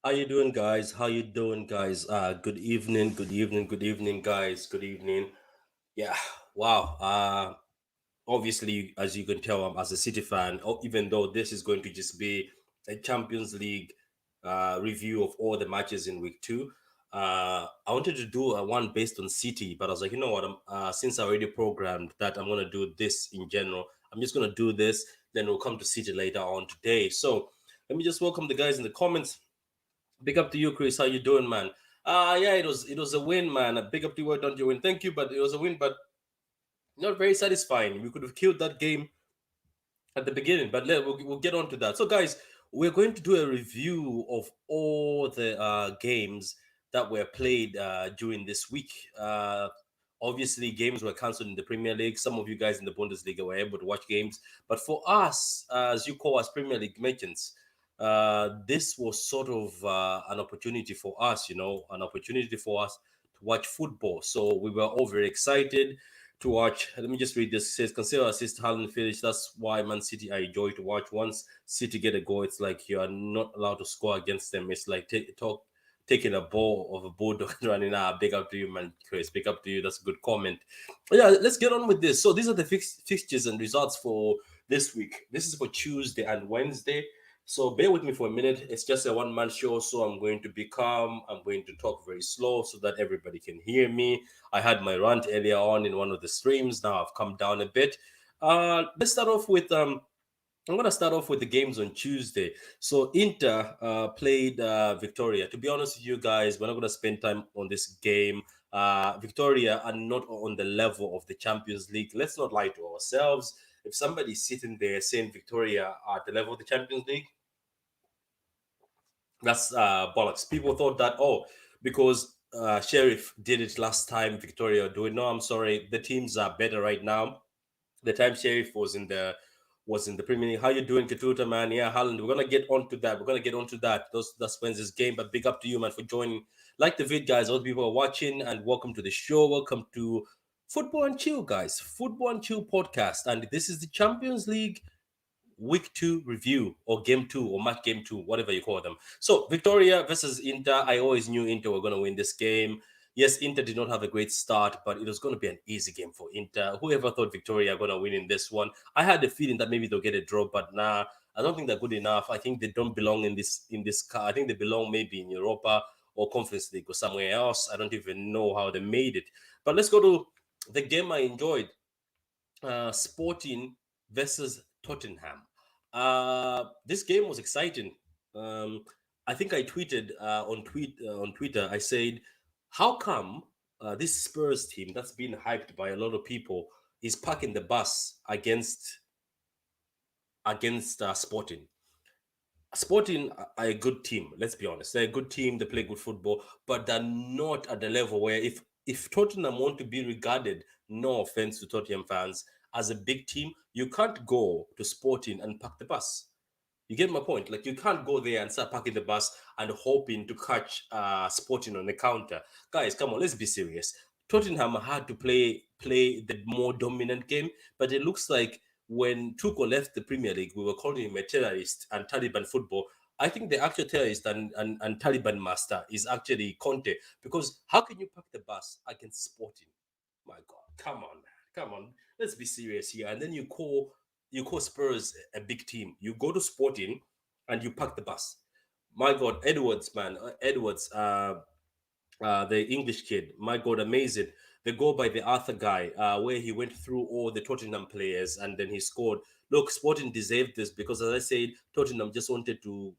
How you doing, guys? How you doing, guys? Good evening, guys. Good evening. Yeah, wow. Obviously, as you can tell, I'm as a City fan. Even though this is going to just be a Champions League review of all the matches in week two, I wanted to do a one based on City, but I was like, you know what? Since I already programmed that I'm gonna do this in general, I'm just gonna do this. Then we'll come to City later on today. So let me just welcome the guys in the comments. Big up to you, Chris. How you doing, man? Yeah, it was a win, man. A big up to you. Why don't you win? Thank you, but it was a win, but not very satisfying. We could have killed that game at the beginning, but we'll get on to that. So, guys, we're going to do a review of all the games that were played during this week. Obviously, games were cancelled in the Premier League. Some of you guys in the Bundesliga were able to watch games, but for us, as you call us Premier League merchants, this was sort of an opportunity for us, an opportunity for us to watch football. So we were all very excited to watch. Let me just read this. It says, consider assist Haaland finish. That's why Man City I enjoy to watch. Once City get a goal, it's like you are not allowed to score against them. It's like taking a ball of a bulldog and running out. Big up to you, man, Chris. Big up to you. That's a good comment. But yeah, let's get on with this. So these are the fixtures and results for this week. This is for Tuesday and Wednesday. So bear with me for a minute. It's just a one-man show, so I'm going to be calm. I'm going to talk very slow so that everybody can hear me. I had my rant earlier on in one of the streams. Now I've come down a bit. Let's start off with I'm gonna start off with the games on Tuesday. So Inter played Victoria. To be honest with you guys, we're not gonna spend time on this game. Victoria are not on the level of the Champions League. Let's not lie to ourselves. If somebody's sitting there saying Victoria are at the level of the Champions League, that's bollocks. People thought that, because Sheriff did it last time, Victoria do it. No, I'm sorry. The teams are better right now. The time Sheriff was in the Premier League. How you doing, Katuta, man? Yeah, Haaland. We're gonna get onto that. We're gonna get onto that. That's Wednesday's game. But big up to you, man, for joining. Like the vid, guys. All the people are watching, and welcome to the show. Welcome to Football and Chill, guys. Football and Chill podcast, and this is the Champions League week two review, or game two, or match game two, whatever you call them. So Victoria versus Inter. I always knew Inter were going to win this game. Yes, Inter did not have a great start, but it was going to be an easy game for Inter. Whoever thought Victoria are going to win in this one? I had the feeling that maybe they'll get a draw, but nah, I don't think they're good enough. I think they don't belong in this car. I think they belong maybe in Europa or Conference League or somewhere else. I don't even know how they made it. But let's go to the game I enjoyed. Sporting versus Tottenham. This game was exciting. Um, I think I tweeted on Twitter. I said, "How come this Spurs team that's been hyped by a lot of people is parking the bus against Sporting? Sporting are a good team. Let's be honest. They're a good team. They play good football, but they're not at the level where if Tottenham want to be regarded, no offense to Tottenham fans, as a big team, you can't go to Sporting and park the bus. You get my point? Like you can't go there and start parking the bus and hoping to catch Sporting on the counter. Guys, come on, let's be serious. Tottenham had to play the more dominant game, but it looks like when Tuchel left the Premier League, we were calling him a terrorist and Taliban football. I think the actual terrorist and Taliban master is actually Conte, because how can you park the bus against Sporting? My God, come on, man, come on. Let's be serious here. And then you call Spurs a big team. You go to Sporting and you park the bus. My God, Edwards, man, Edwards. The English kid. My God, amazing. The goal by the Arthur guy, where he went through all the Tottenham players and then he scored. Look, Sporting deserved this because, as I said, Tottenham just wanted to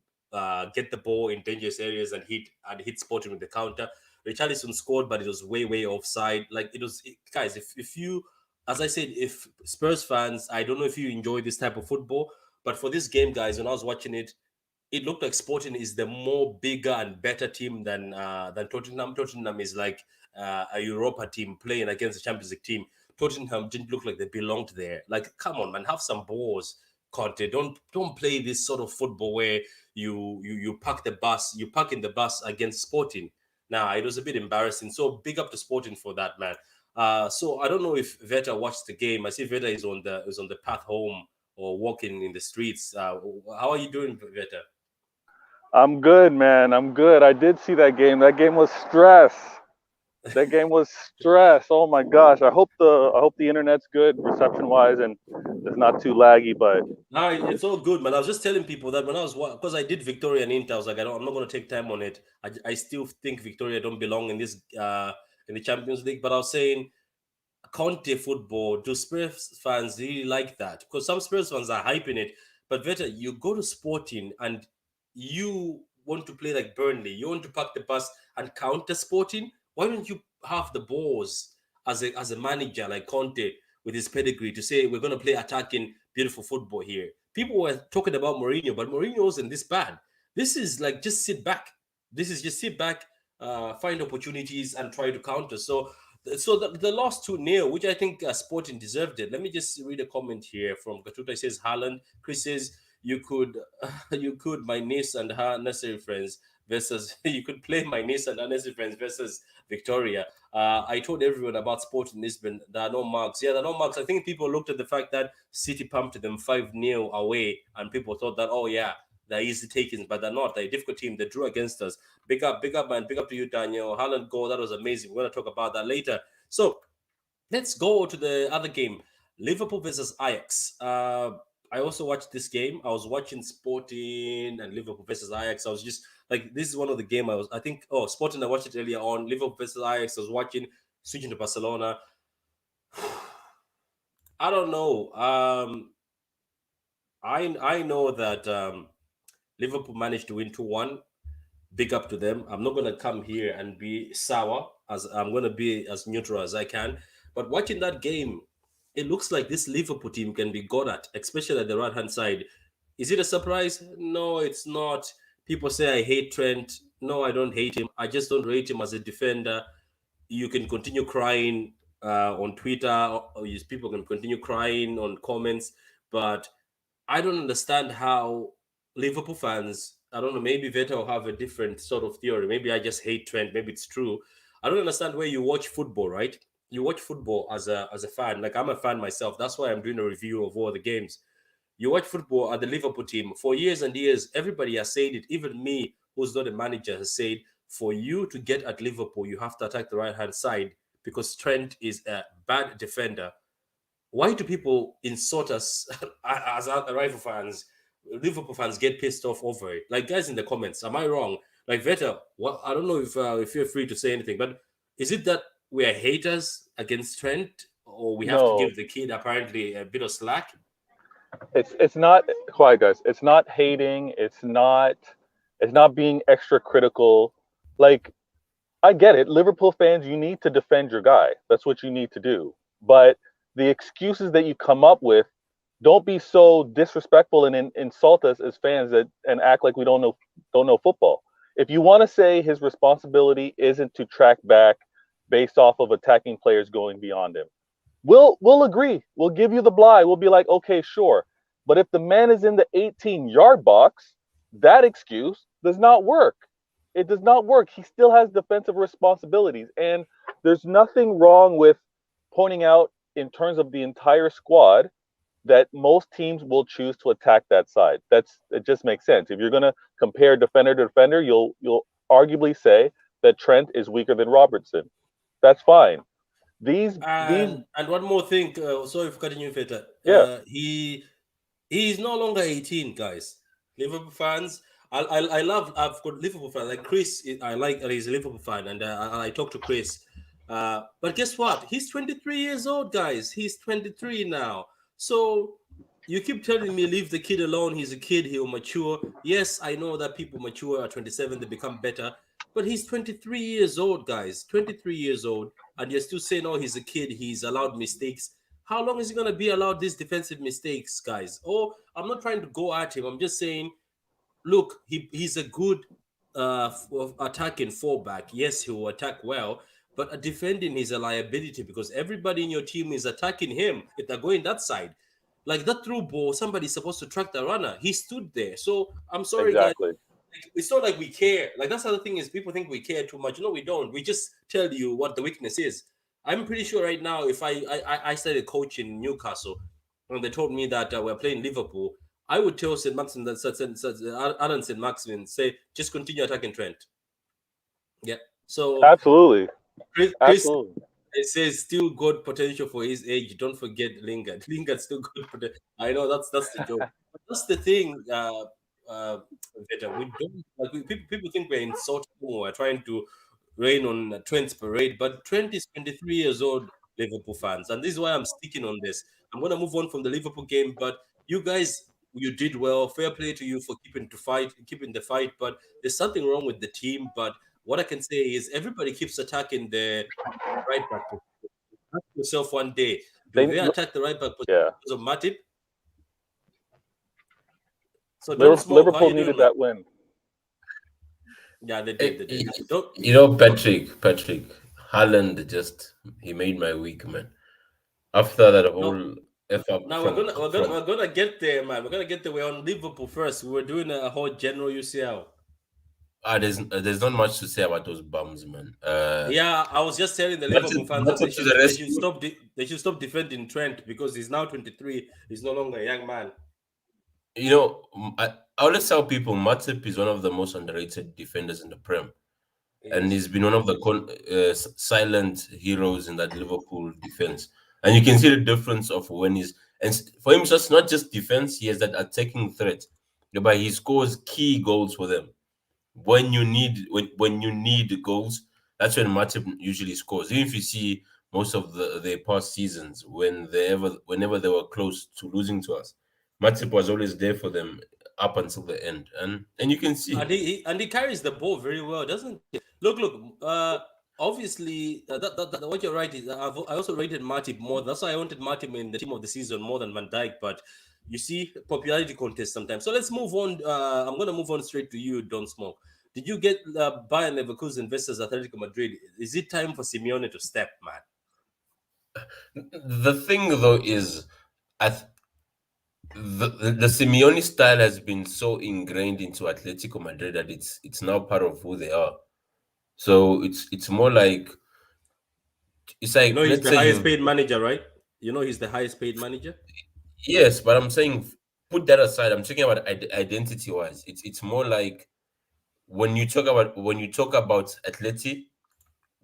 get the ball in dangerous areas and hit Sporting with the counter. Richarlison scored, but it was way offside. Like it was, guys. If you, as I said, if Spurs fans, I don't know if you enjoy this type of football, but for this game, guys, when I was watching it, it looked like Sporting is the more bigger and better team than Tottenham. Tottenham is like a Europa team playing against a Champions League team. Tottenham didn't look like they belonged there. Like, come on, man, have some balls, Conte. Don't play this sort of football where you park in the bus against Sporting. Nah, it was a bit embarrassing. So big up to Sporting for that, man. So I don't know if Veta watched the game. I see Veta is on the path home or walking in the streets. How are you doing, Veta? I'm good, man. I'm good. I did see that game. That game was stress. That game was stress. Oh my gosh. I hope the internet's good reception wise and it's not too laggy. But No, it's all good, man. I was just telling people that when I was because I did Victoria and Inter, I was like, I'm not going to take time on it. I still think Victoria don't belong in this in the Champions League. But I was saying Conte football, do Spurs fans really like that? Because some Spurs fans are hyping it, but Veta, you go to Sporting and you want to play like Burnley, you want to park the bus and counter Sporting. Why don't you have the balls as a manager like Conte with his pedigree to say we're going to play attacking beautiful football here? People were talking about Mourinho, but Mourinho wasn't this bad. This is like just sit back. This is just sit back, find opportunities and try to counter. So the loss 2-0, which I think Sporting deserved it. Let me just read a comment here from Gatuta. It says Haaland. Chris says you could you could my niece and her necessary friends versus you could play my niece and her necessary friends versus Victoria. I told everyone about Sporting Lisbon. There are no marks. Yeah, there are no marks. I think people looked at the fact that City pumped them 5-0 away, and people thought that, oh yeah, they're easy takings, but they're not. They're a difficult team. They drew against us. Big up, man. Big up to you, Daniel. Haaland goal. That was amazing. We're going to talk about that later. So let's go to the other game, Liverpool versus Ajax. I also watched this game. I was watching Sporting and Liverpool versus Ajax. I was just like, this is one of the game I think, oh, Sporting, I watched it earlier on. Liverpool versus Ajax, I was watching, switching to Barcelona. I don't know. I know that Liverpool managed to win 2-1. Big up to them. I'm not gonna come here and be sour, as I'm gonna be as neutral as I can. But watching that game, it looks like this Liverpool team can be got at, especially at the right hand side. Is it a surprise? No, it's not. People say I hate Trent. No, I don't hate him. I just don't rate him as a defender. You can continue crying on Twitter, or people can continue crying on comments, but I don't understand how Liverpool fans, I don't know, maybe Veta will have a different sort of theory. Maybe I just hate Trent. Maybe it's true. I don't understand where you watch football, right? You watch football as a fan. Like I'm a fan myself. That's why I'm doing a review of all the games. You watch football at the Liverpool team for years and years. Everybody has said it. Even me, who's not a manager, has said for you to get at Liverpool, you have to attack the right hand side because Trent is a bad defender. Why do people insult us as rival fans? Liverpool fans get pissed off over it. Like, guys in the comments, am I wrong? Like Veta, well, I don't know if you're free to say anything, but is it that we are haters against Trent, or we have to no, give the kid apparently a bit of slack? it's not quiet, guys. It's not hating. It's not being extra critical. Like I get it. Liverpool fans, you need to defend your guy. That's what you need to do. But the excuses that you come up with, don't be so disrespectful and insult us as fans that and act like we don't know football. If you want to say his responsibility isn't to track back based off of attacking players going beyond him, we'll agree. We'll give you the bly. We'll be like, okay, sure. But if the man is in the 18-yard box, that excuse does not work. It does not work. He still has defensive responsibilities. And there's nothing wrong with pointing out, in terms of the entire squad, that most teams will choose to attack that side. It just makes sense. If you're going to compare defender to defender, you'll arguably say that Trent is weaker than Robertson. That's fine. These And one more thing. Sorry for cutting you, Feta. Yeah, He's no longer 18, guys. Liverpool fans. I love. I've got Liverpool fans like Chris. I like. He's a Liverpool fan, and I talked to Chris. But guess what? He's 23 years old, guys. He's 23 now. So you keep telling me leave the kid alone. He's a kid. He'll mature. Yes, I know that people mature at 27. They become better. But he's 23 years old, guys. 23 years old, and you're still saying, "Oh, he's a kid. He's allowed mistakes." How long is he going to be allowed these defensive mistakes, guys? Oh, I'm not trying to go at him. I'm just saying, look, he's a good attacking fullback. Yes, he will attack well, but defending is a liability because everybody in your team is attacking him if they're going that side. Like that through ball, somebody's supposed to track the runner. He stood there. So I'm sorry, guys. exactly. It's not like we care. Like that's the other thing is people think we care too much. No, we don't. We just tell you what the weakness is. I'm pretty sure right now, if I started coaching Newcastle, and they told me that we're playing Liverpool, I would tell St. Maximin that Alan St. Maximin say just continue attacking Trent. Yeah. So Absolutely. Chris Absolutely. it says still good potential for his age. Don't forget Lingard. Lingard still good potential. I know that's the joke. But that's the thing. Veta. We don't like people think we're insulting him. We're trying to rain on Trent's parade, but Trent is 23 years old. Liverpool fans, and this is why I'm sticking on this. I'm gonna move on from the Liverpool game, but you guys, you did well. Fair play to you for keeping the fight. But there's something wrong with the team. But what I can say is everybody keeps attacking the right back position. Ask yourself one day, do They they attack the right back position Yeah. because of Matip? So don't smoke. How Liverpool you doing, needed man? that win. Yeah, they did. Eh, They did. y- Don't Patrick, Haaland just he made my week, man. After that no. whole F up Now from we're gonna get there, man. We're gonna get there. We're on Liverpool first. We were doing a whole general UCL. there's not much to say about those bums, man. Yeah, I was just telling the Liverpool fans that Matip to the they should rescue. stop they should stop defending Trent because he's now 23. He's no longer a young man. I always tell people Matip is one of the most underrated defenders in the Prem, and Yes. he's been one of the silent heroes in that Liverpool defense. And you can see the difference of when for him, it's just not just defense; he has that attacking threat, but he scores key goals for them. When you need goals, that's when Matip usually scores. Even if you see most of their past seasons, whenever they were close to losing to us, Matip was always there for them up until the end, and you can And see. he carries the ball very well, doesn't he? Look. Obviously, what you're right is I also rated Matip more. That's why I wanted Matip in the team of the season more than Van Dijk. But you see, popularity contest sometimes. So let's move on. I'm gonna move on straight to you, Don't Smoke. Did you get Bayern Leverkusen versus Atletico Madrid? Is it time for Simeone to step, man? The thing though is, I th- the Simeone style has been so ingrained into Atletico Madrid that it's now part of who they are. So it's more like it's You know, like he's let's the say highest you paid manager, right? You know, he's the highest paid manager. yes, but I'm saying put that aside. I'm talking about identity wise. It's more like when you talk about Atleti,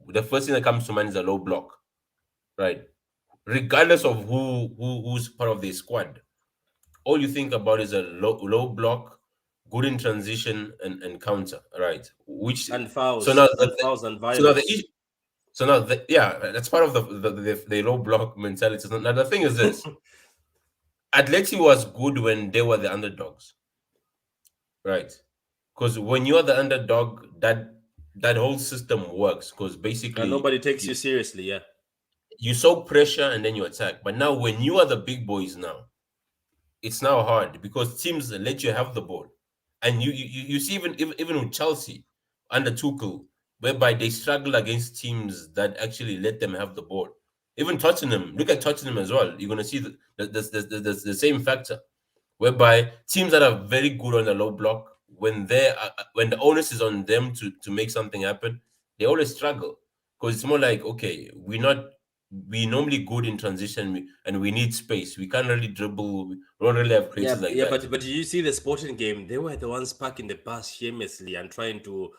the first thing that comes to mind is a low block, right? Regardless of who's part of the squad, all you think about is a low block, good in transition and counter, right? Which And so now fouls, and fouls, and so now the violence. yeah, that's part of the low block mentality. Now the thing is this: Atleti was good when they were the underdogs, right? Because when you are the underdog, that whole system works. Because And basically nobody takes you seriously. Yeah. you soak pressure and then you attack. But now when you are the big boys now, it's now hard because teams let you have the ball, and you see even with Chelsea under Tuchel, whereby they struggle against teams that actually let them have the ball. Even Tottenham, look at Tottenham as well. You're gonna see the same factor. whereby teams that are very good on the low block, when the onus is on them to make something happen, they always struggle because it's more like, okay, we normally good in transition, and we need space. We can't really dribble. We don't really have creators Yeah, like yeah, that. but you see the Sporting game, they were the ones parking the bus shamelessly and trying to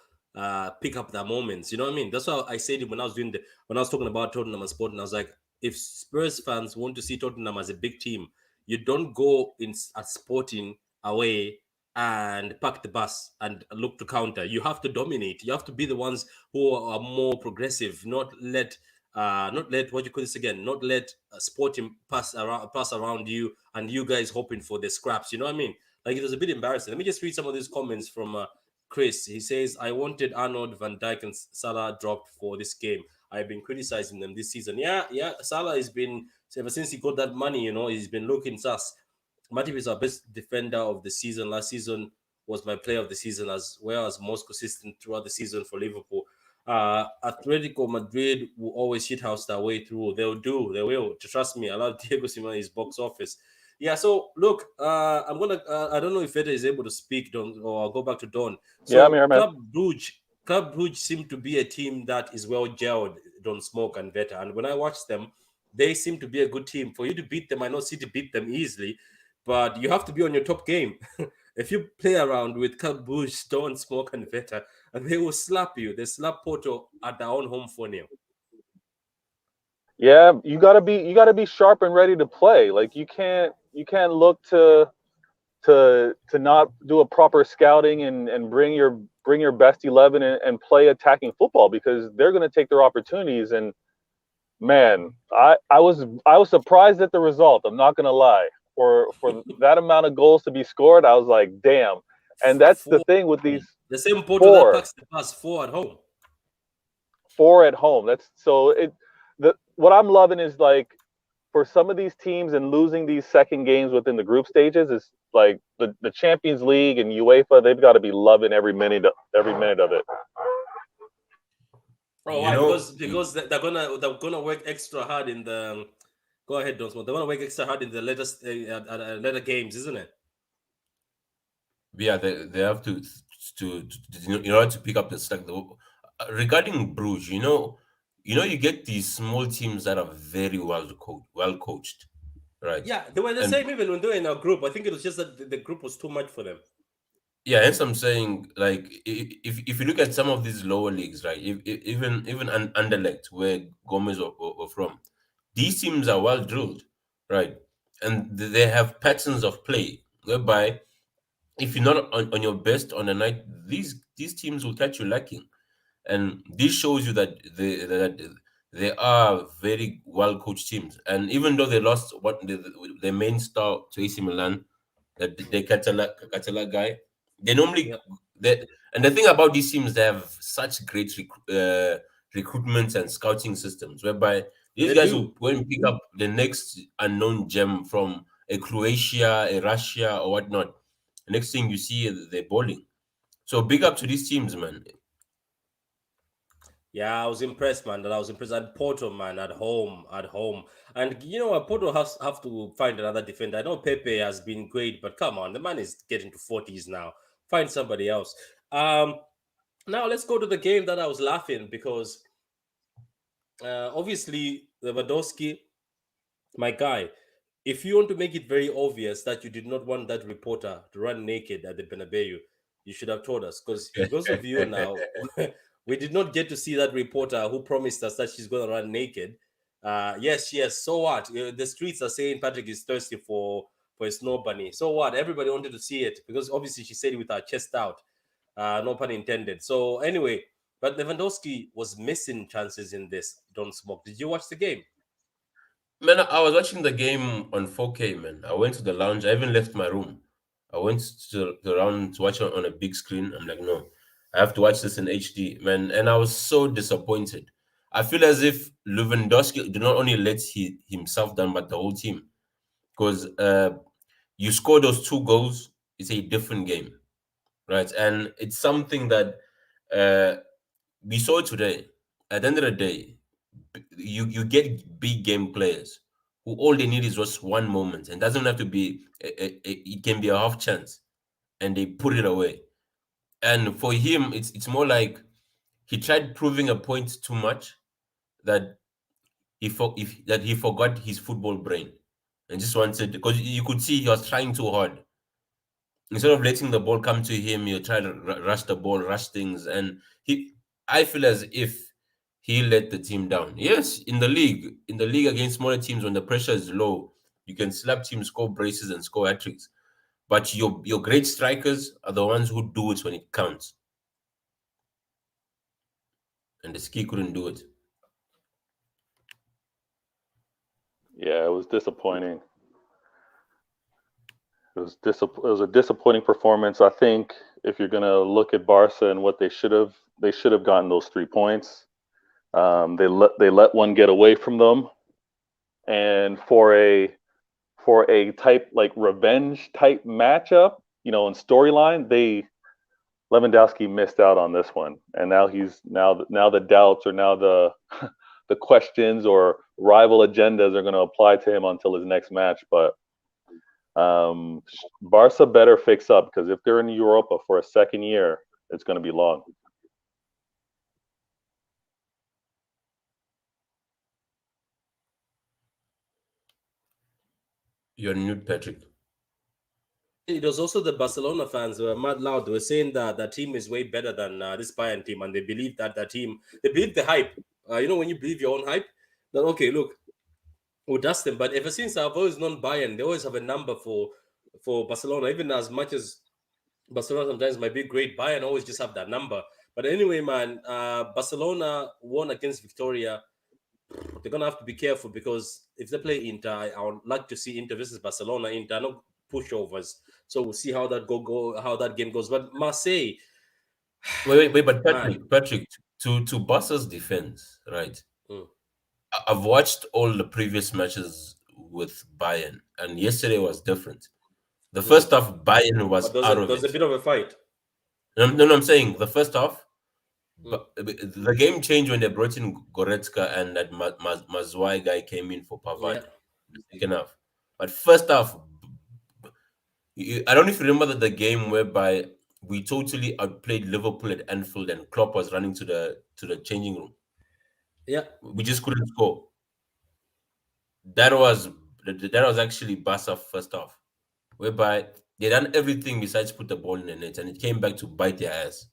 pick up their moments. You know what I mean? That's why I said it when I was when I was talking about Tottenham and Sporting. I was like, if Spurs fans want to see Tottenham as a big team, you don't go in at Sporting away and park the bus and look to counter. You have to dominate. You have to be the ones who are more progressive, not let what you call this again, not let Sporting pass around you and you guys hoping for the scraps. You know what I mean? Like it was a bit embarrassing. Let me just read some of these comments from Chris. He says, "I wanted Arnold, Van Dijk, and Salah dropped for this game. I've been criticizing them this season. Yeah, yeah. Salah has been ever since he got that money. You know, he's been looking sus. Matip is our best defender of the season. Last season was my player of the season as well as most consistent throughout the season for Liverpool. Atletico Madrid will always shithouse their way through. They will. Trust me, I love Diego Simeone's box office. Yeah, so look, I'm gonna. I don't know if Fede is able to speak, Don, or I'll go back to Don. Yeah, I'm So here, man. Club Brugge seem to be a team that is well gelled, Don Smoke and Veta. And when I watch them, they seem to be a good team. For you to beat them, I know City beat them easily, but you have to be on your top game. If you play around with Club Brugge, Don Smoke and Veta, and they will slap you. They slap Porto at their own home for nil. Yeah, you gotta be sharp and ready to play. Like you can't look to not do a proper scouting and bring your best 11 and play attacking football because they're going to take their opportunities. And man, I was surprised at the result. I'm not going to lie. For that amount of goals to be scored, I was like, damn. And that's the Four. thing with these The same Porto that four packs the bus, four at home. four at home. That's so it. The what I'm loving is like for some of these teams and losing these second games within the group stages is like the Champions League and UEFA. They've got to be loving every minute of it. Oh, You why? know, They're gonna work extra hard in the. Go ahead, Don Smoke. They're gonna work extra hard in the later games, isn't it? yeah, they have in order to pick up the slack. Regarding Bruges, you get these small teams that are very well coached, right? Yeah, they were the And same even when they were in our group. I think it was just that the group was too much for them. yeah, hence I'm saying, like, if you look at some of these lower leagues, right? Even Anderlecht, where Gomez were from, these teams are well drilled, right? And they have patterns of play whereby if you're not on your best on the night, these teams will catch you lacking. And this shows you that they are very well coached teams. And even though they lost their main star to AC Milan, that the Catala guy, they normally Yeah, they and the thing about these teams, they have such great recruitment and scouting systems, whereby these they guys will do. go and pick up the next unknown gem from a Croatia, a Russia, or whatnot. The next thing you see, they're bowling. So big up to these teams, man. Yeah, I was impressed, man. That I was impressed at Porto, man, at home. And you know what? Porto has have to find another defender. I know Pepe has been great, but come on, the man is getting to 40s now. Find somebody else. Um, Now let's go to the game that I was laughing because obviously Lewandowski, my guy. If you want to make it very obvious that you did not want that reporter to run naked at the Bernabeu, you should have told us. Because of you now, we did not get to see that reporter who promised us that she's going to run naked. Yes, yes. So what? The streets are saying Patrick is thirsty for a snow bunny. So what? Everybody wanted to see it because obviously she said it with her chest out. No pun intended. So anyway, but Lewandowski was missing chances in this. Don't smoke. Did you watch the game? Man, I was watching the game on 4K, man. I went to the lounge. I even left my room. I went to the round to watch it on a big screen. I'm like, no, I have to watch this in HD, man. And I was so disappointed. I feel as if Lewandowski did not only let himself down, but the whole team. Because you score those two goals, it's a different game, right? And it's something that uh, we saw today. At the end of the day, you get big game players who all they need is just one moment, and doesn't have to be. It can be a half chance, and they put it away. And for him, it's more like he tried proving a point too much that that he forgot his football brain and just wanted, because you could see he was trying too hard. Instead of letting the ball come to him, he'll try to rush the ball, rush things, and I feel as if he let the team down. Yes, in the league against smaller teams, when the pressure is low, you can slap teams, score braces, and score hat tricks. But your great strikers are the ones who do it when it counts, and the ski couldn't do it. Yeah, it was disappointing. It was a disappointing performance. I think if you're gonna look at Barca and what they should have gotten those 3 points. They let one get away from them, and for a type like revenge type matchup, in storyline, they Lewandowski missed out on this one, and now the doubts, or now the the questions or rival agendas are going to apply to him until his next match. But Barca better fix up, because if they're in Europa for a second year, it's going to be long. You're nude, Patrick. It was also the Barcelona fans who were mad loud. They were saying that the team is way better than this Bayern team, and they believe that they believe the hype. When you believe your own hype, then okay, look, we'll dust them. But ever since I've always known Bayern, they always have a number for Barcelona. Even as much as Barcelona sometimes might be great, Bayern always just have that number. But anyway, man, Barcelona won against Victoria. They're gonna have to be careful, because if they play Inter, I would like to see Inter versus Barcelona. Inter, no pushovers. So we'll see how how that game goes. But Marseille, Wait, but man, Patrick, to Barca's defense, right? mm, I've watched all the previous matches with Bayern, and yesterday was different. The mm. first half, Bayern was But there's out a of there's a it. bit of a fight. No, I'm saying the first half, Mm, but the game changed when they brought in Goretzka and that Mazwai guy came in for yeah, Pavard. The second half, but first half, I don't know if you remember the game whereby we totally outplayed Liverpool at Anfield, and Klopp was running to the changing room. yeah. We just couldn't score. That was that was actually Barca first half, whereby they done everything besides put the ball in the net, and it came back to bite their ass.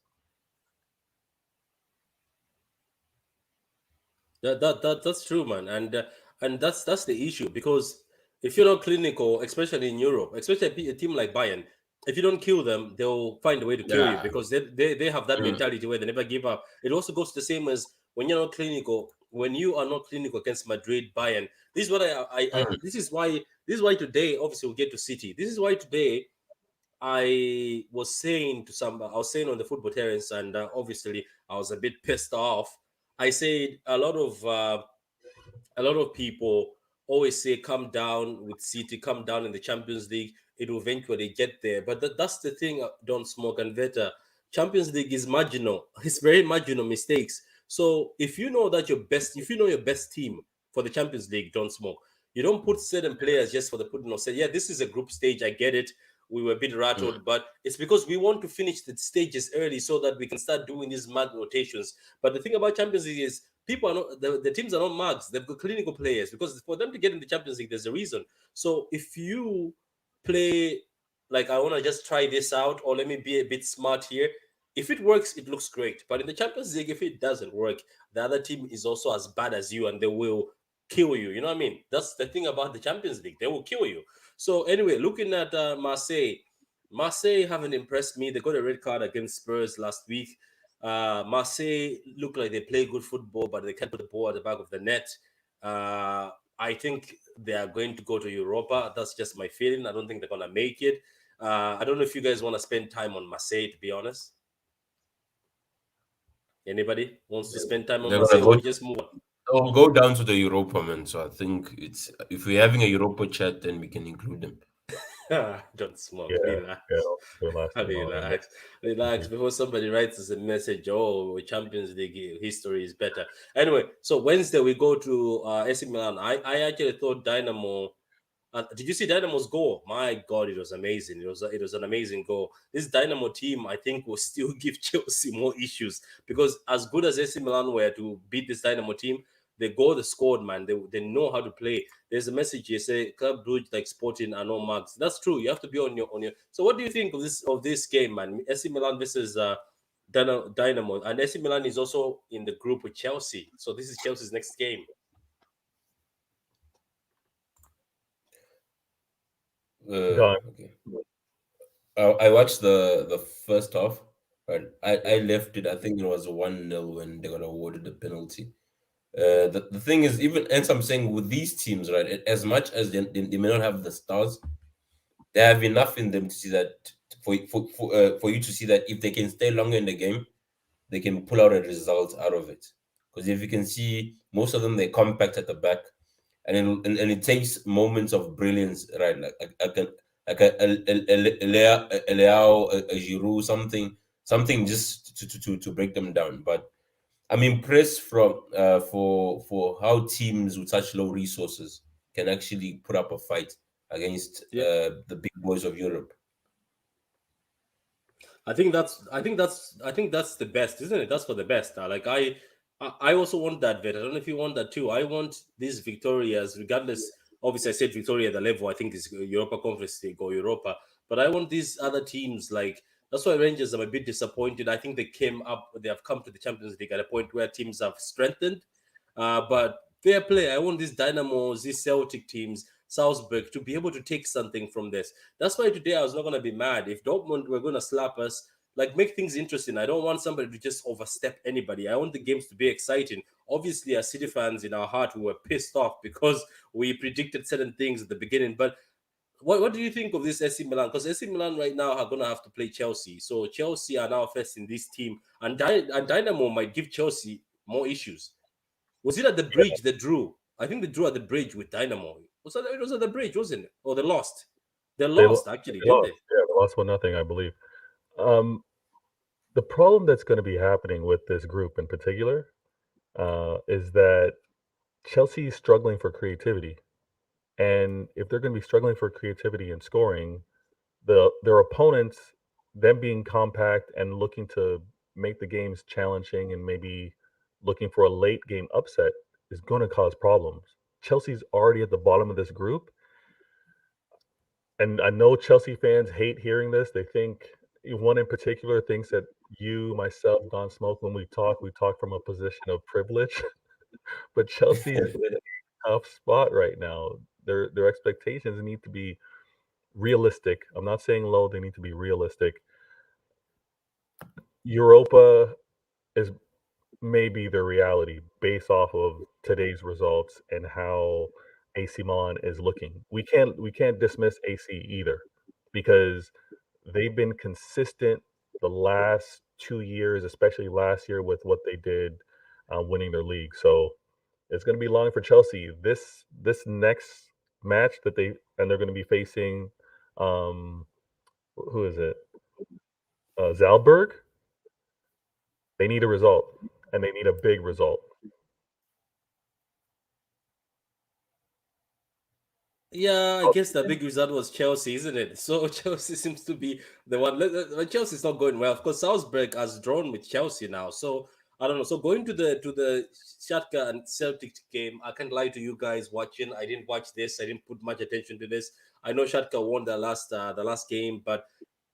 That's true, man, and that's the issue, because if you're not clinical, especially in Europe, especially a team like Bayern, if you don't kill them, they'll find a way to kill you, Yeah. because they have that Mm, mentality where they never give up. It also goes the same as when you're not clinical. When you are not clinical against Madrid, Bayern, this is what mm. this is why today, obviously, we'll get to City. This is why today I was saying on the football terrace, and obviously I was a bit pissed off. I said a lot of people always say, come down with City, come down in the Champions League. It will eventually get there. But that's the thing, Don't Smoke and Veta. Champions League is marginal. It's very marginal mistakes. So if you know your best team for the Champions League, Don't Smoke. You don't put certain players just for the putting of say, yeah, this is a group stage. I get it. We were a bit Mm. rattled, but it's because we want to finish the stages early so that we can start doing these mad rotations. But the thing about Champions League is people are not the teams are not mugs. They've got clinical players, because for them to get in the Champions League, there's a reason. So if you play like, I want to just try this out, or let me be a bit smart here. If it works, it looks great. But in the Champions League, if it doesn't work, the other team is also as bad as you, and they will kill you. You know what I mean? That's the thing about the Champions League. They will kill you. So anyway, looking at Marseille haven't impressed me. They got a red card against Spurs last week. Marseille look like they play good football, but they can't put the ball at the back of the net. I think they are going to go to Europa. That's just my feeling. I don't think they're going to make it. I don't know if you guys want to spend time on Marseille, to be honest. Anybody wants to spend time on They're Marseille, gonna or we go. just move on? They'll go down to the Europa, man. So I think it's if we're having a Europa chat, then we can include them. Don't smoke. Yeah, Relax. yeah, don't last too long on Relax. Relax. Before somebody writes us a message, oh, Champions League history is better. Anyway, so Wednesday we go to AC Milan. I actually thought Dynamo. Did you see Dynamo's goal? My God, it was amazing. It was an amazing goal. This Dynamo team, I think, will still give Chelsea more issues because as good as AC Milan were to beat this Dynamo team, the goal they scored, man, they know how to play. There's a message here say Club Brugge like Sporting are no marks. That's true. You have to be on your. So what do you think of this game, man? AC Milan versus Dynamo, and AC Milan is also in the group with Chelsea. So this is Chelsea's next game. Gone. Okay. I watched the first half. Right. I left it. I think it was 1-0 when they got awarded the penalty. The thing is, even as I'm saying with these teams, right, as much as they may not have the stars, they have enough in them to see that for you to see that if they can stay longer in the game, they can pull out a result out of it. Because if you can see, most of them they compact at the back, and it takes moments of brilliance, right? Like a Leao, a Giroud, something just to break them down. But I'm impressed from for how teams with such low resources can actually put up a fight against Yeah. the big boys of Europe. I think that's the best, isn't it? That's for the best. Like I also want that vet. I don't know if you want that too. I want these Victorias, regardless. Obviously, I said Victoria, the level I think is Europa Conference League or Europa, but I want these other teams like. That's why Rangers. I'm a bit disappointed. I think they have come to the Champions League at a point where teams have strengthened. But fair play. I want these Dynamos, these Celtic teams, Salzburg to be able to take something from this. That's why today I was not going to be mad. If Dortmund were going to slap us, like make things interesting. I don't want somebody to just overstep anybody. I want the games to be exciting. Obviously, as City fans in our heart, we were pissed off because we predicted certain things at the beginning. But what do you think of this AC Milan? Because AC Milan right now are going to have to play Chelsea. So Chelsea are now facing this team, and Dynamo might give Chelsea more issues. Was it at the bridge they drew? I think they drew at the bridge with Dynamo. It was at the bridge, wasn't it? Or they lost. They They, lost actually, they didn't lost. they? Yeah, they lost 1-0, I believe. Um, the problem that's going to be happening with this group in particular is that Chelsea is struggling for creativity, and if they're going to be struggling for creativity and scoring, their opponents, them being compact and looking to make the games challenging and maybe looking for a late game upset, is going to cause problems. Chelsea's already at the bottom of this group, and I know Chelsea fans hate hearing this. They think one in particular thinks that you, myself, Don Smoke, when we talk from a position of privilege. But Chelsea's in a tough spot right now. Their expectations need to be realistic. I'm not saying low; they need to be realistic. Europa is maybe the reality based off of today's results and how AC Milan is looking. We can't dismiss AC either because they've been consistent the last 2 years, especially last year with what they did, winning their league. So it's going to be long for Chelsea. This next match they're going to be facing, um, who is it? Zalberg. They need a result, and they need a big result. Yeah, I guess the big result was Chelsea, isn't it? So Chelsea seems to be the one. Chelsea's not going well. Of course, Salzburg has drawn with Chelsea now. So I don't know. So going to the Shakhtar and Celtic game, I can't lie to you guys watching. I didn't watch this. I didn't put much attention to this. I know Shakhtar won the last game, but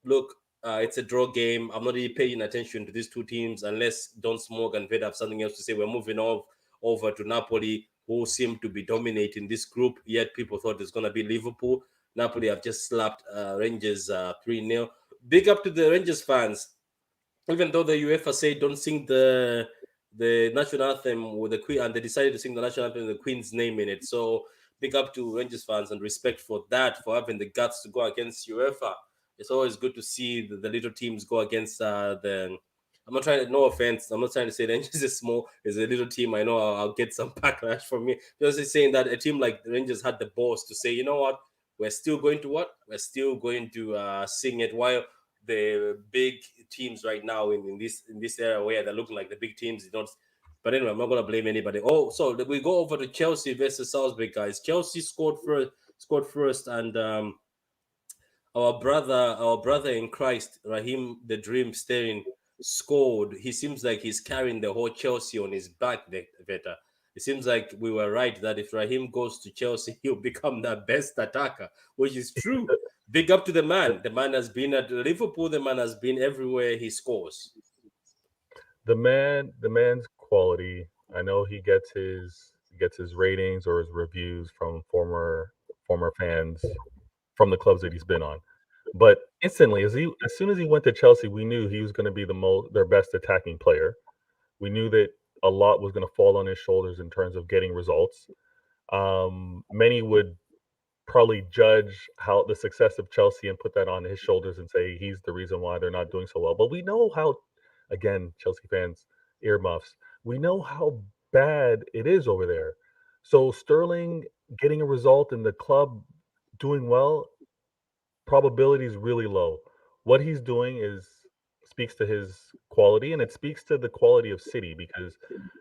look, it's a draw game. I'm not really paying attention to these two teams unless Don Smoke and Ved have something else to say. We're moving over to Napoli, who seem to be dominating this group. Yet people thought it's going to be Liverpool. Napoli have just slapped Rangers 3-0. Big up to the Rangers fans. Even though the UEFA say don't sing the national anthem with the Queen, and they decided to sing the national anthem with the Queen's name in it. So big up to Rangers fans and respect for that, for having the guts to go against UEFA. It's always good to see the little teams go against the. I'm not trying to. No offense. I'm not trying to say the Rangers is a little team. I know I'll get some backlash from me. Just saying that a team like the Rangers had the balls to say, you know what, we're still going to what? We're still going to sing it, while the big teams right now in this era where they're looking like the big teams, you don't. But anyway, I'm not gonna blame anybody. Oh, so we go over to Chelsea versus Salzburg, guys. Chelsea scored first, and our brother in Christ, Raheem the Dream Sterling, scored. He seems like he's carrying the whole Chelsea on his back, Veta. It seems like we were right that if Raheem goes to Chelsea, he'll become the best attacker, which is true. Big up to the man. The man has been at Liverpool. The man has been everywhere he scores. The man's quality. I know he gets his ratings or his reviews from former fans from the clubs that he's been on. But instantly, as soon as he went to Chelsea, we knew he was going to be their best attacking player. We knew that a lot was going to fall on his shoulders in terms of getting results. Many would probably judge how the success of Chelsea and put that on his shoulders and say he's the reason why they're not doing so well. But we know how, again, Chelsea fans, earmuffs, we know how bad it is over there. So Sterling getting a result and the club doing well, probability is really low. What he's doing is speaks to his quality, and it speaks to the quality of City because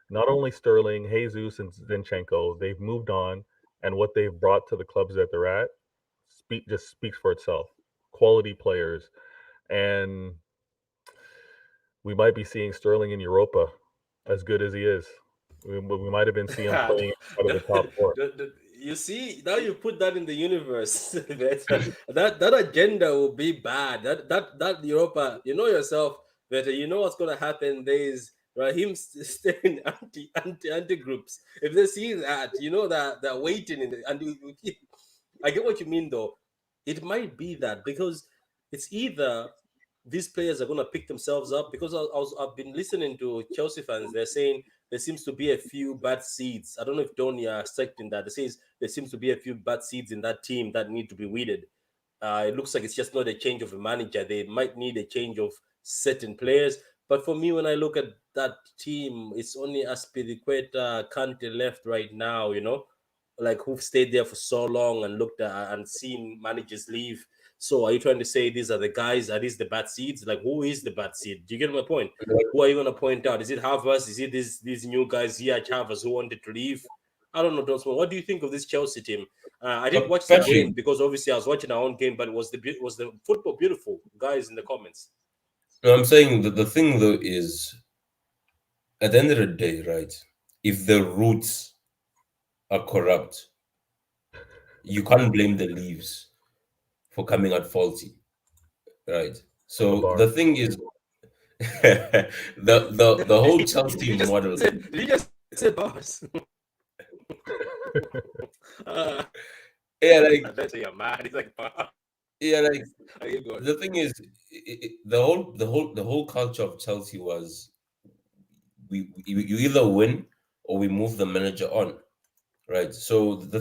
not only Sterling, Jesus, and Zinchenko, they've moved on, and what they've brought to the clubs that they're at just speaks for itself. Quality players, and we might be seeing Sterling in Europa, as good as he is. We might even see him playing out of the top four. You see, now you put that in the universe. That agenda will be bad. That Europa, you know yourself better. You know what's gonna happen. There's Raheem staying anti groups. If they see that, you know that they're waiting in the, and I get what you mean though. It might be that because it's either these players are going to pick themselves up because I've been listening to Chelsea fans. They're saying there seems to be a few bad seeds. I don't know if Donny are accepting that. They says there seems to be a few bad seeds in that team that need to be weeded. It looks like it's just not a change of a manager. They might need a change of certain players. But for me, when I look at that team, it's only Aspilicueta, Kante left right now, you know, like who've stayed there for so long and looked at and seen managers leave. So are you trying to say these are the guys? Are these the bad seeds? Like who is the bad seed? Do you get my point? Who are you going to point out? Is it Havertz? Is it these new guys here, Havertz, who wanted to leave? I don't know, Dosman. What do you think of this Chelsea team? I didn't watch the Patrick, game because obviously I was watching our own game, but was the football beautiful? Guys in the comments. no, I'm saying that the thing though is, at the end of the day, right? If the roots are corrupt, you can't blame the leaves for coming out faulty, right? I'm a So bar. the thing is, the whole Chelsea model. Did you just say bars? Yeah, like I bet you're mad. It's like bars. yeah, like Are you good? the thing is, the whole culture of Chelsea was you either win or we move the manager on, right? So the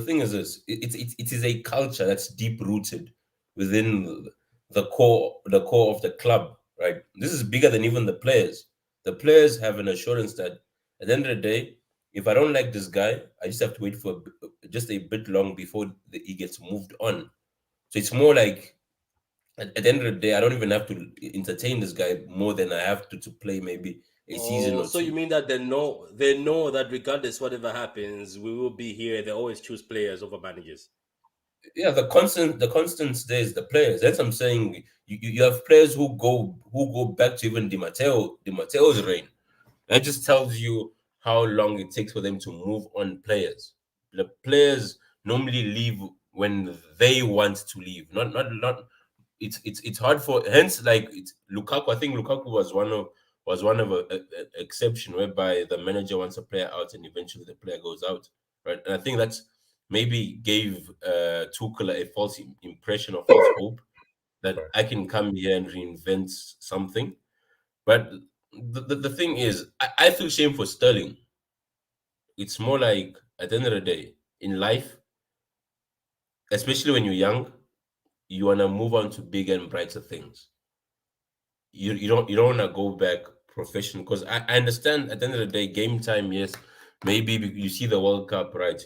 thing is this: it is a culture that's deep rooted within the core of the club, right? This is bigger than even the players. The players have an assurance that at the end of the day, if I don't like this guy, I just have to wait for just a bit long before he gets moved on. So it's more like at the end of the day, I don't even have to entertain this guy more than I have to play maybe a season Oh, or so you two. mean that they know that regardless whatever happens, we will be here. They always choose players over managers. Yeah, the constant stays the players. That's what I'm saying. You have players who go back to even Di Matteo's reign. That just tells you how long it takes for them to move on players. The players normally leave when they want to leave. Not. It's hard for hence like it's Lukaku. I think Lukaku was one of a exception whereby the manager wants a player out and eventually the player goes out, right? And I think that's maybe gave Tuchel a false impression or false hope that Sorry. I can come here and reinvent something. But the thing is, I feel shame for Sterling. It's more like at the end of the day, in life, especially when you're young, you wanna move on to bigger and brighter things. You don't wanna go back professional because I understand at the end of the day, game time, yes, maybe you see the World Cup, right?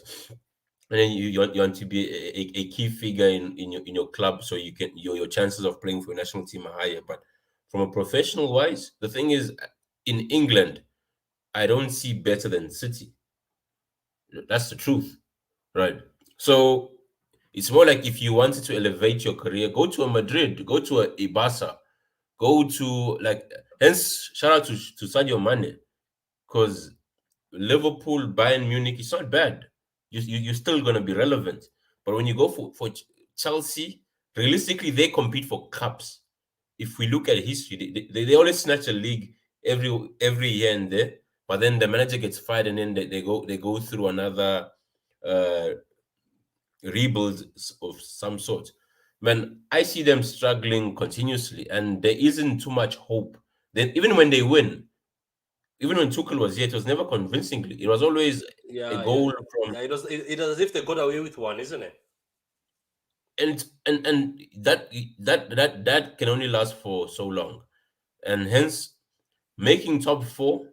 and then you want to be a key figure in your club, so you can your chances of playing for a national team are higher. But from a professional wise, the thing is, in England, I don't see better than City. That's the truth, right? So it's more like if you wanted to elevate your career, go to a Madrid, go to a Barca, go to like. Hence, shout out to Sadio Mane, because Liverpool, Bayern Munich, it's not bad. You're still gonna be relevant. But when you go for Chelsea, realistically, they compete for cups. If we look at history, they always snatch a league every year and there. But then the manager gets fired, and then they go through another uh, rebuild of some sort. Man, I see them struggling continuously, and there isn't too much hope. Then even when they win, even when Tuchel was here, it was never convincingly. It was always a Yeah, yeah, goal from, yeah. It does as if they got away with one, isn't it? and that can only last for so long, and hence making top four,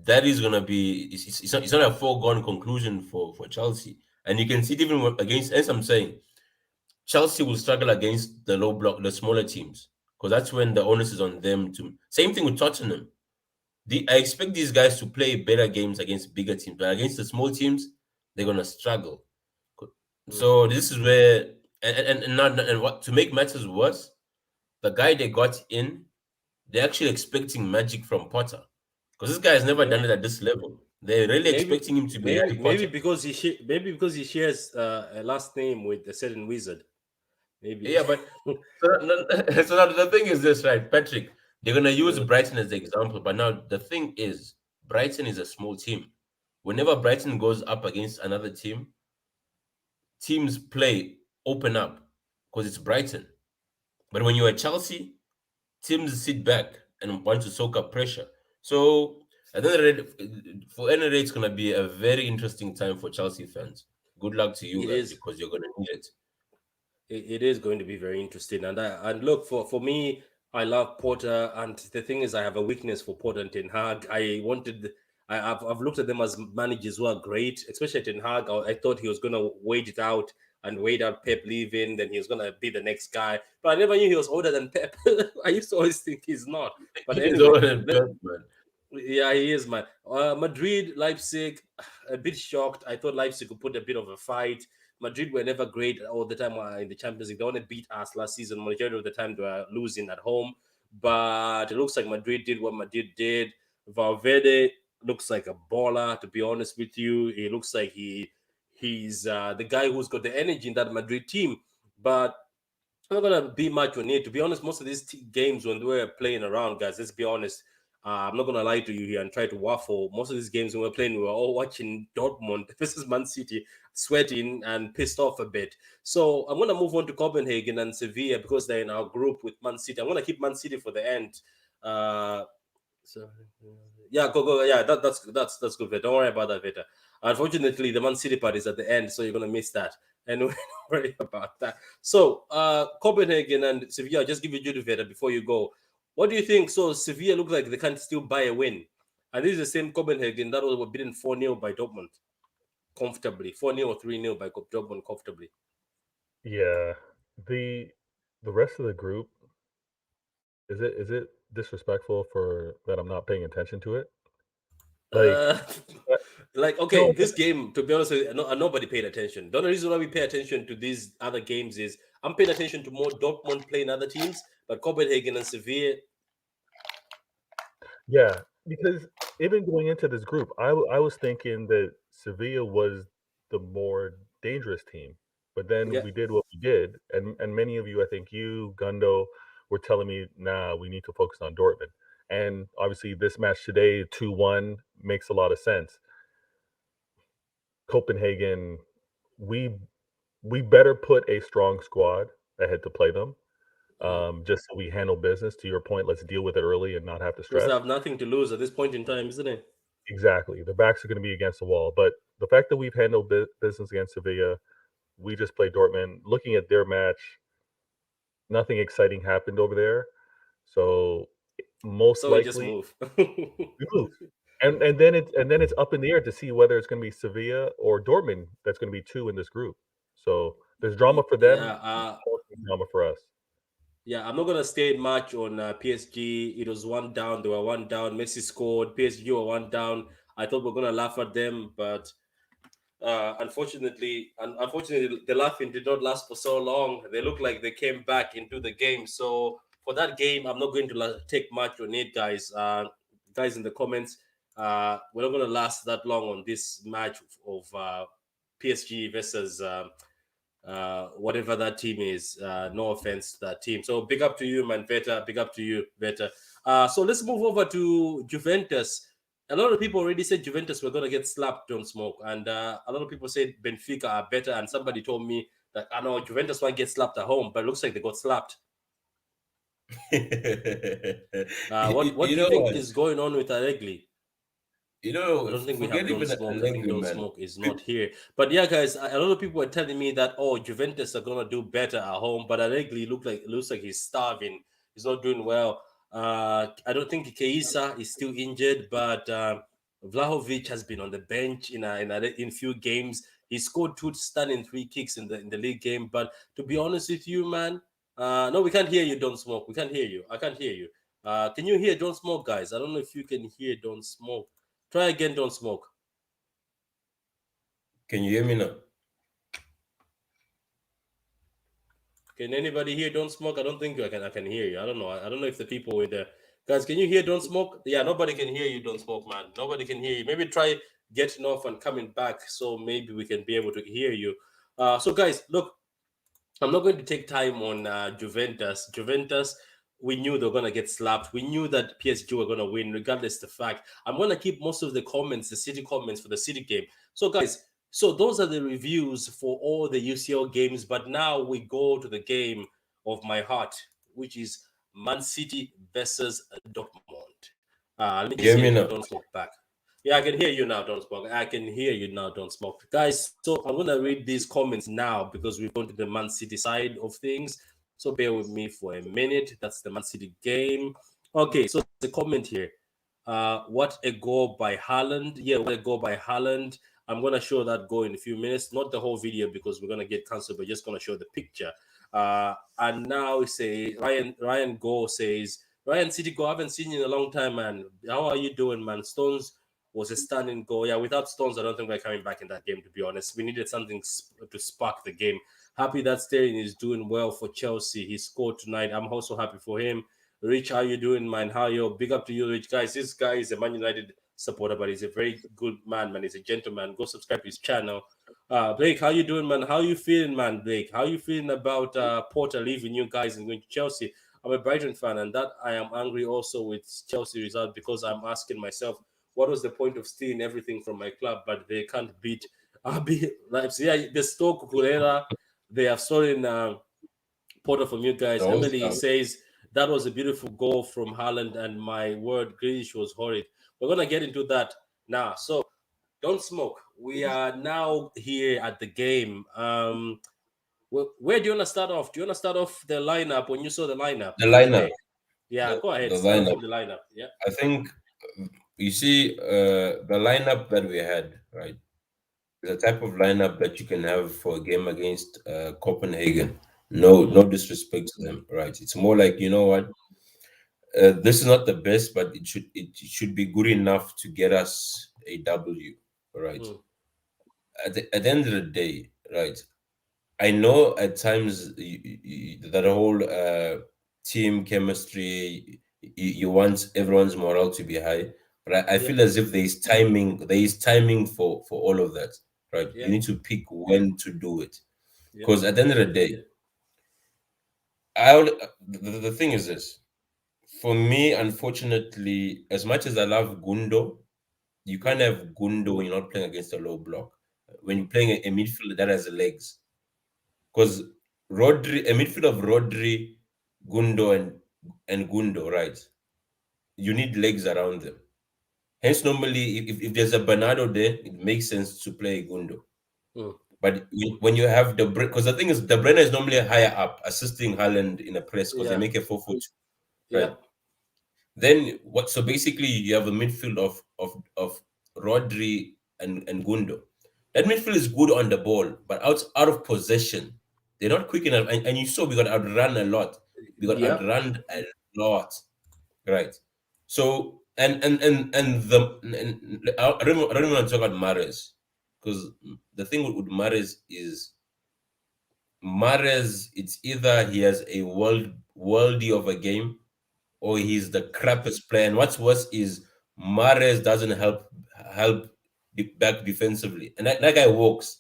that is gonna be it's not a foregone conclusion for Chelsea, and you can see it even against. As I'm saying, Chelsea will struggle against the low block, the smaller teams, because that's when the onus is on them to. Same thing with Tottenham. I expect these guys to play better games against bigger teams, but against the small teams, they're gonna struggle. Mm. So this is where, and what to make matters worse, the guy they got in, they're actually expecting magic from Potter, because this guy has never Yeah, done it at this level. They're really maybe, expecting him to be maybe, Harry maybe Potter. because maybe because he shares a last name with a certain wizard. Maybe. Yeah, but so now the thing is this, right, Patrick? They're gonna use Mm. Brighton as the example, but now the thing is, Brighton is a small team. Whenever Brighton goes up against another team, teams play open up because it's Brighton. But when you're at Chelsea, teams sit back and want to soak up pressure. So at the end of the day, for any rate, it's gonna be a very interesting time for Chelsea fans. Good luck to you It guys is. because you're gonna need it. It is going to be very interesting. And look, for me, I love Porter, and the thing is, I have a weakness for Porter and Ten Hag. I've looked at them as managers who are great, especially Ten Hag. I thought he was going to wait it out and wait out Pep leaving, then he was going to be the next guy. But I never knew he was older than Pep. I used to always think he's not. But He's anyway, all in bed, man. yeah, he is, man. Madrid, Leipzig, a bit shocked. I thought Leipzig could put a bit of a fight. Madrid were never great all the time in the Champions League. They only beat us last season. Majority of the time they were losing at home. But it looks like Madrid did what Madrid did. Valverde looks like a baller, to be honest with you. He looks like he's the guy who's got the energy in that Madrid team. But I'm not gonna be much on it. To be honest, most of these games when we're playing around, guys, let's be honest. I'm not gonna lie to you here and try to waffle. Most of these games when we're playing, we were all watching Dortmund versus Man City, sweating and pissed off a bit. So I'm gonna move on to Copenhagen and Sevilla because they're in our group with Man City. I'm gonna keep Man City for the end. Uh, so yeah, go. Yeah, that's good. Vita. Don't worry about that, Vita. Unfortunately, the Man City part is at the end, so you're gonna miss that. And don't worry about that. So Copenhagen and Sevilla, just give you Judy Vita before you go. What do you think? So Sevilla look like they can still buy a win. And this is the same Copenhagen that was beaten 4-0 by Dortmund comfortably. 4-0 or 3-0 by Dortmund comfortably. Yeah, the the rest of the group, is it disrespectful for that I'm not paying attention to it? Like, Uh, uh, like okay, no, this game, to be honest, with you, nobody paid attention. The only reason why we pay attention to these other games is I'm paying attention to more Dortmund playing other teams, but Copenhagen and Sevilla. yeah, because even going into this group, I was thinking that Sevilla was the more dangerous team, but then Yeah. we did what we did, and many of you, I think you, Gundo, were telling me, nah, we need to focus on Dortmund, and obviously this match today, 2-1, makes a lot of sense. Copenhagen, we we better put a strong squad ahead to play them, Mm. just so we handle business. To your point, let's deal with it early and not have to Because they stress. have nothing to lose at this point in time, isn't it? Exactly. The backs are going to be against the wall. But the fact that we've handled business against Sevilla, we just played Dortmund. Looking at their match, nothing exciting happened over there. So most So we just likely move. we lose. and then it's up in the air to see whether it's going to be Sevilla or Dortmund that's going to be two in this group. So there's drama for them, Yeah, drama for us. yeah. I'm not gonna stay much on PSG. It was one down. They were one down. Messi scored. PSG were one down. I thought we are gonna laugh at them, but unfortunately, the laughing did not last for so long. They look like they came back into the game. So for that game, I'm not going to take much on it, guys. Guys in the comments, we're not going to last that long on this match of PSG versus whatever that team is. No offense to that team. So big up to you, man, Veta. Big up to you, Veta. So let's move over to Juventus. A lot of people already said Juventus were going to get slapped, don't smoke. And a lot of people said Benfica are better. And somebody told me that, I know Juventus might get slapped at home, but it looks like they got slapped. What do you think what? is going on with Allegri? You know, I don't think we have forget Don't even Smoke. I think Allegri, Don't man. Smoke is not here. But yeah, guys, a lot of people were telling me that Juventus are gonna do better at home, but Allegri looks like he's starving. He's not doing well. I don't think Keisa is still injured, but Vlahovic has been on the bench in few games. He scored 2 stunning free kicks in the league game. But to be honest with you, man, no, we can't hear you. Don't Smoke. We can't hear you. I can't hear you. Can you hear Don't Smoke, guys? I don't know if you can hear Don't Smoke. Try again, Don't Smoke. Can you hear me now? Can anybody hear Don't Smoke? I don't think I can hear you. I don't know. I don't know if the people were there. Guys, can you hear Don't Smoke? Yeah, nobody can hear you, Don't Smoke, man. Nobody can hear you. Maybe try getting off and coming back so maybe we can be able to hear you. So guys, look, I'm not going to take time on Juventus. Juventus, we knew they were going to get slapped. We knew that PSG were going to win, regardless of the fact. I'm going to keep most of the comments, the City comments for the City game. So, guys, so those are the reviews for all the UCL games. But now we go to the game of my heart, which is Man City versus Dortmund. Let me just Hear see me if now. Don't Smoke back. Yeah, I can hear you now, Don't Smoke. I can hear you now, Don't Smoke. Guys, so I'm going to read these comments now because we've gone to the Man City side of things. So bear with me for a minute. That's the Man City game. Okay, so the comment here. What a goal by Haaland. Yeah, what a goal by Haaland. I'm going to show that goal in a few minutes. Not the whole video because we're going to get cancelled, but just going to show the picture. And now say Ryan Go says, Ryan City Go, I haven't seen you in a long time, man. How are you doing, man? Stones was a stunning goal. Yeah, without Stones, I don't think we're coming back in that game, to be honest. We needed something to spark the game. Happy that Sterling is doing well for Chelsea. He scored tonight. I'm also happy for him. Rich, how you doing, man? How you? Big up to you, Rich. Guys, this guy is a Man United supporter, but he's a very good man, man. He's a gentleman. Go subscribe to his channel. Blake, how you doing, man? How you feeling, man, Blake? How you feeling about Porter leaving you guys and going to Chelsea? I'm a Brighton fan, and that I am angry also with Chelsea result because I'm asking myself, what was the point of stealing everything from my club, but they can't beat Leipzig? Yeah, the Stoke Kulera, they have stolen Porter from you guys. Emily says that was a beautiful goal from Haaland, and my word, Grealish was horrid. We're gonna get into that now. So don't smoke. We are now here at the game. Where do you want to start off? Do you want to start off the lineup when you saw the lineup? The lineup. Today? Yeah, go ahead. The Start lineup. from the lineup. Yeah. I think you see the lineup that we had, right? The type of lineup that you can have for a game against Copenhagen. No disrespect to them, right? It's more like, you know what? This is not the best, but it should be good enough to get us a W, right? At the end of the day, right? I know at times that whole team chemistry, you want everyone's morale to be high, but I feel as if there is timing for all of that, right? You need to pick when to do it, because at the end of the day, the thing is this. For me, unfortunately, as much as I love Gundo, you can't have Gundo when you're not playing against a low block. When you're playing a midfielder that has legs, because a midfield of Rodri, Gundo, and Gundo, right? You need legs around them. Hence, normally, if there's a Bernardo there, it makes sense to play Gundo. But when you have because the thing is, De Bruyne is normally higher up, assisting Haaland in a press because they make a 4-4-2, right? Then what? So basically, you have a midfield Rodri, and Gundo. That midfield is good on the ball, but out of possession, they're not quick enough. And you saw we got outrun a lot. We got Yeah. outrun a lot, right? So I don't want to talk about Mares, because the thing with Mares is Mares. It's either he has a worldy of a game, or he's the crappiest player. And what's worse is Mares doesn't help back defensively, and that guy walks.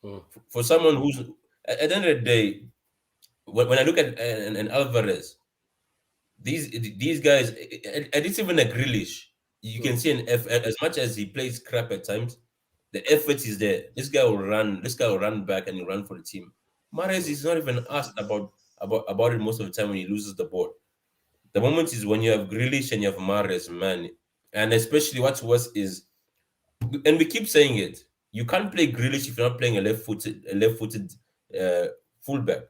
Mm. For someone who's at the end of the day, when I look at an Alvarez, these guys, and it's even a Grealish, you can Mm. see as much as he plays crap at times, the effort is there. This guy will run. This guy will run back and he'll run for the team. Mares Mm. is not even asked about it most of the time when he loses the ball. The moment is when you have Grealish and you have Mahrez, man. And especially what's worse is, and we keep saying it, you can't play Grealish if you're not playing a left-footed fullback,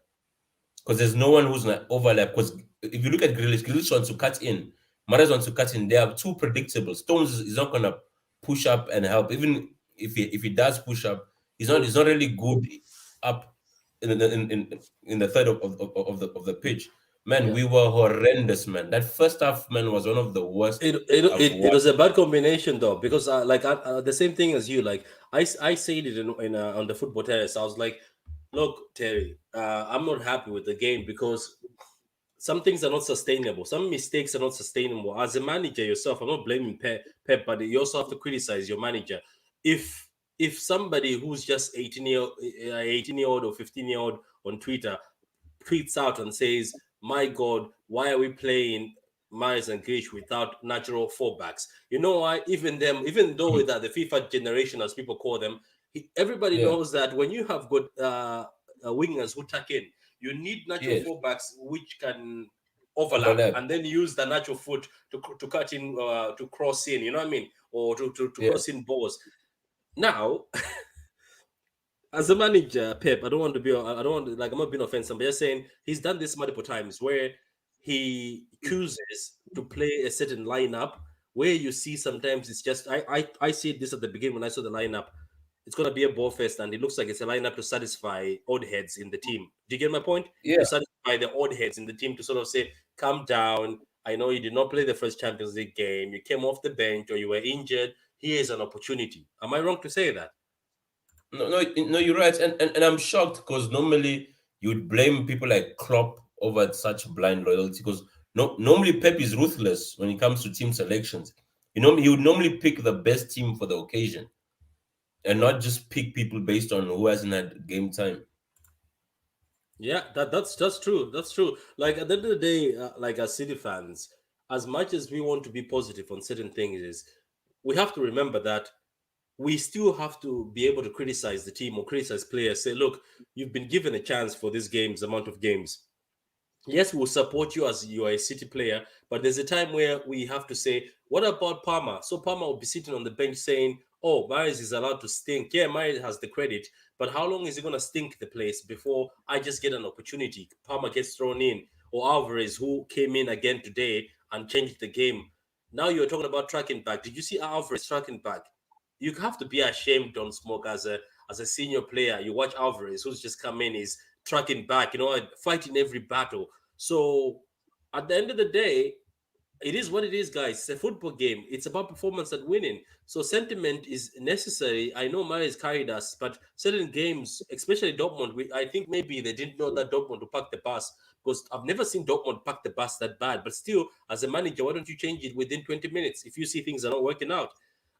because there's no one who's gonna overlap. Because if you look at Grealish wants to cut in, Mahrez wants to cut in. They are too predictable. Stones is not gonna push up and help. Even if he does push up, Mm. he's not really good up in the third of the pitch. Man, Yeah. we were horrendous, man. That first half, man, was one of the worst I've It watched. was a bad combination though, because the same thing as you, like I said it in on the football terrace. I was like, look, Terry, I'm not happy with the game because some things are not sustainable. Some mistakes are not sustainable. As a manager yourself, I'm not blaming Pep, but you also have to criticize your manager. If somebody who's just 18-year-old or 15-year-old on Twitter tweets out and says, "My God, why are we playing Myers and Grish without natural fullbacks?" You know why? Even them, even though that the FIFA generation, as people call them, everybody Yeah, knows that when you have good wingers who tuck in, you need natural yes, fullbacks which can overlap overlap. and then use the natural foot to cut in, to cross in. You know what I mean? Or to Yeah, cross in balls. Now, as a manager, Pep, I don't want to, like, I'm not being offensive, but just saying he's done this multiple times where he chooses to play a certain lineup where you see sometimes it's just I see this at the beginning when I saw the lineup. It's gonna be a ball fest, and it looks like it's a lineup to satisfy odd heads in the team. Do you get my point? To yeah. satisfy the odd heads in the team to sort of say, calm down. I know you did not play the first Champions League game, you came off the bench or you were injured. Here's an opportunity. Am I wrong to say that? No, you're right, and I'm shocked because normally you'd blame people like Klopp over such blind loyalty. Because normally Pep is ruthless when it comes to team selections. He would normally pick the best team for the occasion and not just pick people based on who hasn't had game time. Yeah, that's true. That's true. Like at the end of the day, like as City fans, as much as we want to be positive on certain things, is we have to remember that we still have to be able to criticize the team or criticize players. Say, look, you've been given a chance for this game's amount of games. Yes, we'll support you as you are a City player, but there's a time where we have to say, what about Palmer? So Palmer will be sitting on the bench saying, oh, Mares is allowed to stink. Yeah, Mares has the credit, but how long is he going to stink the place before I just get an opportunity? Palmer gets thrown in, or Alvarez, who came in again today and changed the game. Now you're talking about tracking back. Did you see Alvarez tracking back? You have to be ashamed, Don Smoke, as a senior player. You watch Alvarez, who's just come in, is tracking back, fighting every battle. So at the end of the day, it is what it is, guys. It's a football game. It's about performance and winning. So sentiment is necessary. I know Mane has carried us, but certain games, especially Dortmund, I think maybe they didn't know that Dortmund would pack the bus, because I've never seen Dortmund pack the bus that bad. But still, as a manager, why don't you change it within 20 minutes if you see things are not working out?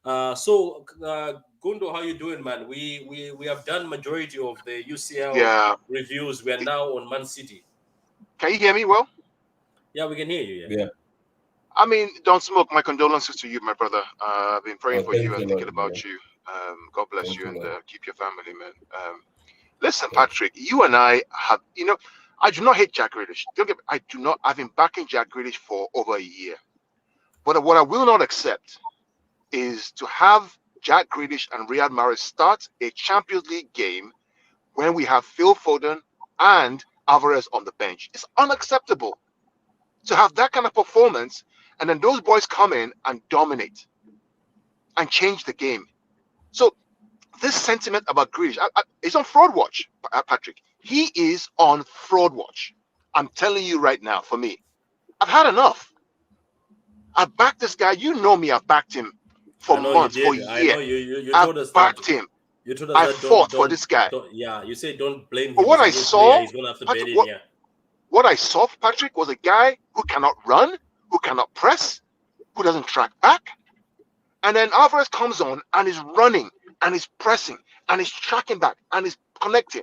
Gundo, how you doing, man? We have done majority of the UCL Yeah. reviews. We are now on Man City. Can you hear me well? Yeah, we can hear you. Yeah. Yeah. I mean, don't smoke. My condolences to you, my brother. I've been praying Oh, for thank you you and a lot, thinking about man. you. God bless Thank you you, and man. keep your family, man. Listen, Thank Patrick, you and I have, I do not hate Jack Grealish. Don't get me, I do not. I've been backing Jack Grealish for over a year. But what I will not accept is to have Jack Grealish and Riyad Mahrez start a Champions League game when we have Phil Foden and Alvarez on the bench. It's unacceptable to have that kind of performance and then those boys come in and dominate. and change the game. So this sentiment about Grealish, it's on fraud watch, Patrick. He is on fraud watch. I'm telling you right now. For me, I've had enough. I've backed this guy. You know me. I've backed him for I know you months, for a did. I year. know you I've told us that. backed him. You told us I that fought for this guy. yeah, you say don't blame But him. what He's a I new player. saw, He's gonna have to Patrick, bet in. Yeah. what I saw, Patrick, was a guy who cannot run, who cannot press, who doesn't track back. And then Alvarez comes on and is running and is pressing and is tracking back and is connecting.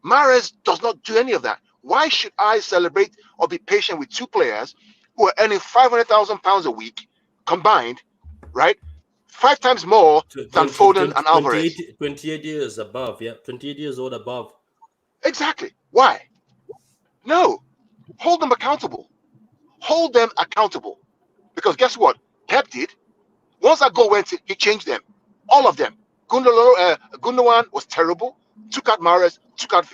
Mahrez does not do any of that. Why should I celebrate or be patient with two players who are earning £500,000 a week combined, right? 5 times more than Foden and Alvarez. 28 years above. Yeah, 28 years old above. Exactly. Why? No. Hold them accountable. Hold them accountable. Because guess what? Pep did. Once that goal went in, he changed them. All of them. Gundogan was terrible. Took out Mahrez. Took out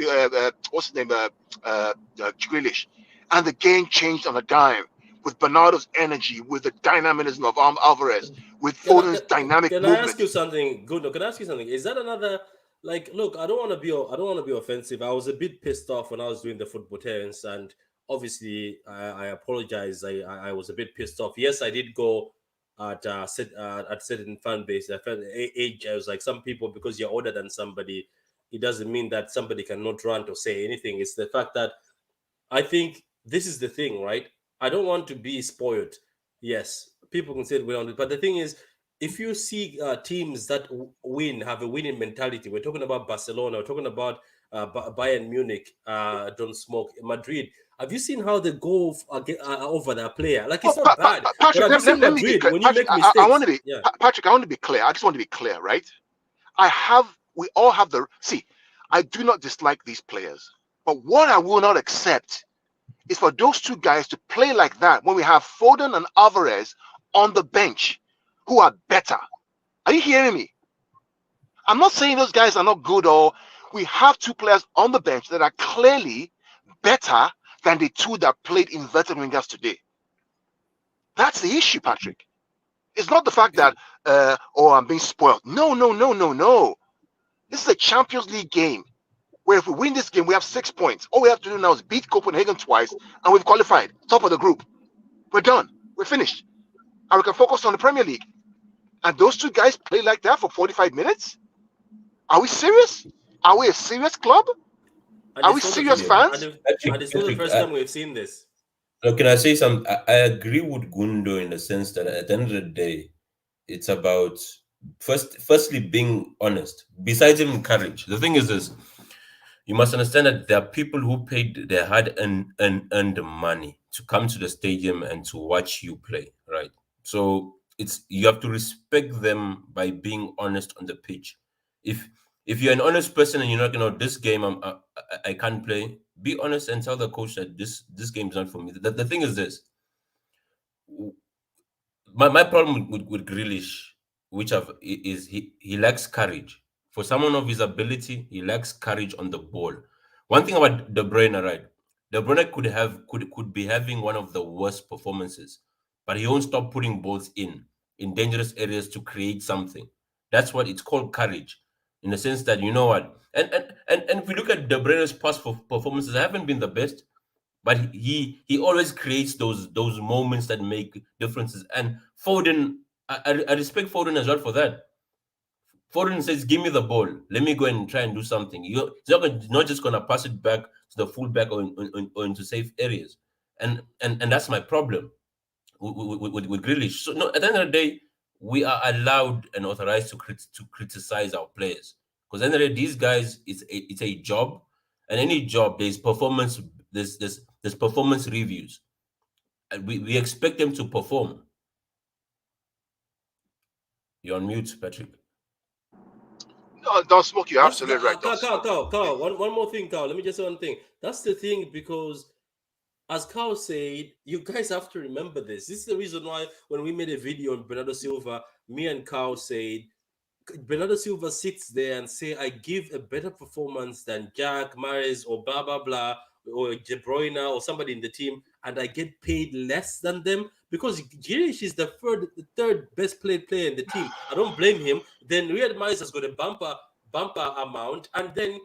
what's his name? Grealish. And the game changed on a dime with Bernardo's energy, with the dynamism of Alvarez, with Foden's dynamic Can I ask movement. you something? Good. Can I ask you something? Is that another like? Look, I don't want to be offensive. I was a bit pissed off when I was doing the football terms, and obviously I apologize. I was a bit pissed off. Yes, I did go at certain fan base. I felt age. I was like, some people, because you're older than somebody, it doesn't mean that somebody cannot rant or say anything. It's the fact that I think this is the thing, right? I don't want to be spoiled. Yes, people can say it, but the thing is, if you see teams that win, have a winning mentality, we're talking about Barcelona, we're talking about Bayern Munich, don't smoke, Madrid. Have you seen how they go over their player? Like, it's not bad. Patrick, but have you seen let me be Madrid clear. when you Patrick, make mistakes? I want to be Patrick. I want to be clear. I just want to be clear, right? We all have the see. I do not dislike these players, but what I will not accept is for those two guys to play like that when we have Foden and Alvarez on the bench who are better. Are you hearing me? I'm not saying those guys are not good, or we have two players on the bench that are clearly better than the two that played inverted wingers today. That's the issue, Patrick. It's not the fact that I'm being spoiled. No. This is a Champions League game where if we win this game, we have 6 points. All we have to do now is beat Copenhagen twice, and we've qualified, top of the group. We're done. We're finished. And we can focus on the Premier League. And those two guys play like that for 45 minutes? Are we serious? Are we a serious club? Are we serious fans? And it's not the first time we've seen this. So can I say something? I agree with Gundo in the sense that at the end of the day, it's about firstly being honest. Besides even courage, the thing is this: you must understand that there are people who paid their hard earned money to come to the stadium and to watch you play, right? So you have to respect them by being honest on the pitch. If you're an honest person and you're not gonna this game, I can't play. Be honest and tell the coach that this game is not for me. The thing is this: my problem with Grealish, is he lacks courage. For someone of his ability, he lacks courage on the ball. One thing about De Bruyne, right? De Bruyne could be having one of the worst performances, but he won't stop putting balls in dangerous areas to create something. That's what it's called courage, in the sense that you know what. And if we look at De Bruyne's past performances, they haven't been the best, but he always creates those moments that make differences. And Foden, I respect Foden as well for that. Foden says, "Give me the ball. Let me go and try and do something." He's not just gonna pass it back to the fullback or into safe areas. And that's my problem with Grealish. So no, at the end of the day, we are allowed and authorized to criticize our players, because at the end of the day, these guys, it's a job, and any job there's performance. There's performance reviews, and we expect them to perform. You're on mute, Patrick. No, don't smoke. You're absolutely right. Carl, one more thing, Carl. Let me just say one thing. That's the thing, because as Carl said, you guys have to remember this. This is the reason why when we made a video on Bernardo Silva, me and Carl said, Bernardo Silva sits there and say, I give a better performance than Jack, Mahrez, or blah, blah, blah, or De Bruyne, or somebody in the team. and I get paid less than them because Grealish is the third best played player in the team. I don't blame him. Then Riyad Mahrez has got a bumper amount, and then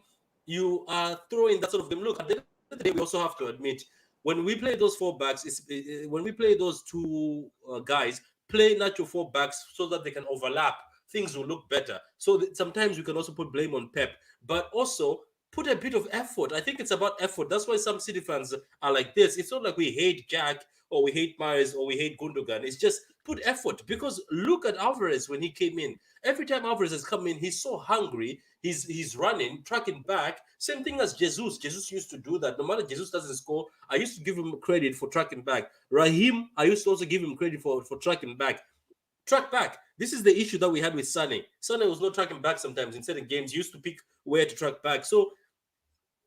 you are throwing that sort of game. Look, at the end of the day, we also have to admit when we play those four backs, when we play those two guys, play natural four backs so that they can overlap. Things will look better. So sometimes we can also put blame on Pep, but also put a bit of effort. I think it's about effort. That's why some City fans are like this. It's not like we hate Jack or we hate Mahrez or we hate Gundogan. It's just put effort because look at Alvarez when he came in. Every time Alvarez has come in, he's so hungry. He's running, tracking back. Same thing as Jesus. Jesus used to do that. No matter Jesus doesn't score, I used to give him credit for tracking back. Raheem, I used to also give him credit for tracking back. Track back. This is the issue that we had with Sane. Sane was not tracking back sometimes. In certain games, he used to pick where to track back. So,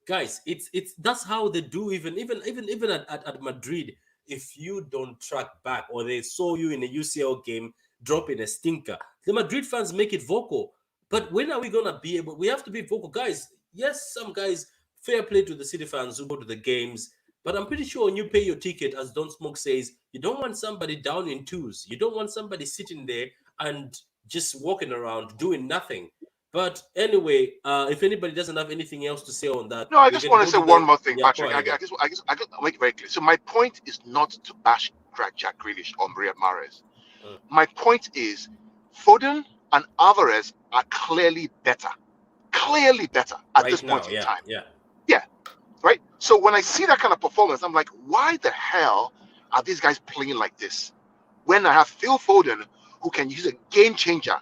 guys, it's that's how they do. Even at Madrid, if you don't track back or they saw you in a UCL game dropping a stinker, the Madrid fans make it vocal. But when are we gonna be able? We have to be vocal, guys. Yes, some guys. Fair play to the City fans who go to the games. But I'm pretty sure when you pay your ticket, as Don Smoke says, you don't want somebody down in twos. You don't want somebody sitting there and just walking around doing nothing. But anyway, if anybody doesn't have anything else to say on that, No, I we just can want to go say to one the more thing, yeah. Go Patrick. ahead. I guess I'll make it very clear. So my point is not to bash Jack Grealish or Riyad Mahrez. My point is Foden and Alvarez are clearly better at this Right now, point in yeah, time. yeah. Yeah, right. So when I see that kind of performance, I'm like, why the hell are these guys playing like this? When I have Phil Foden, who can use a game changer,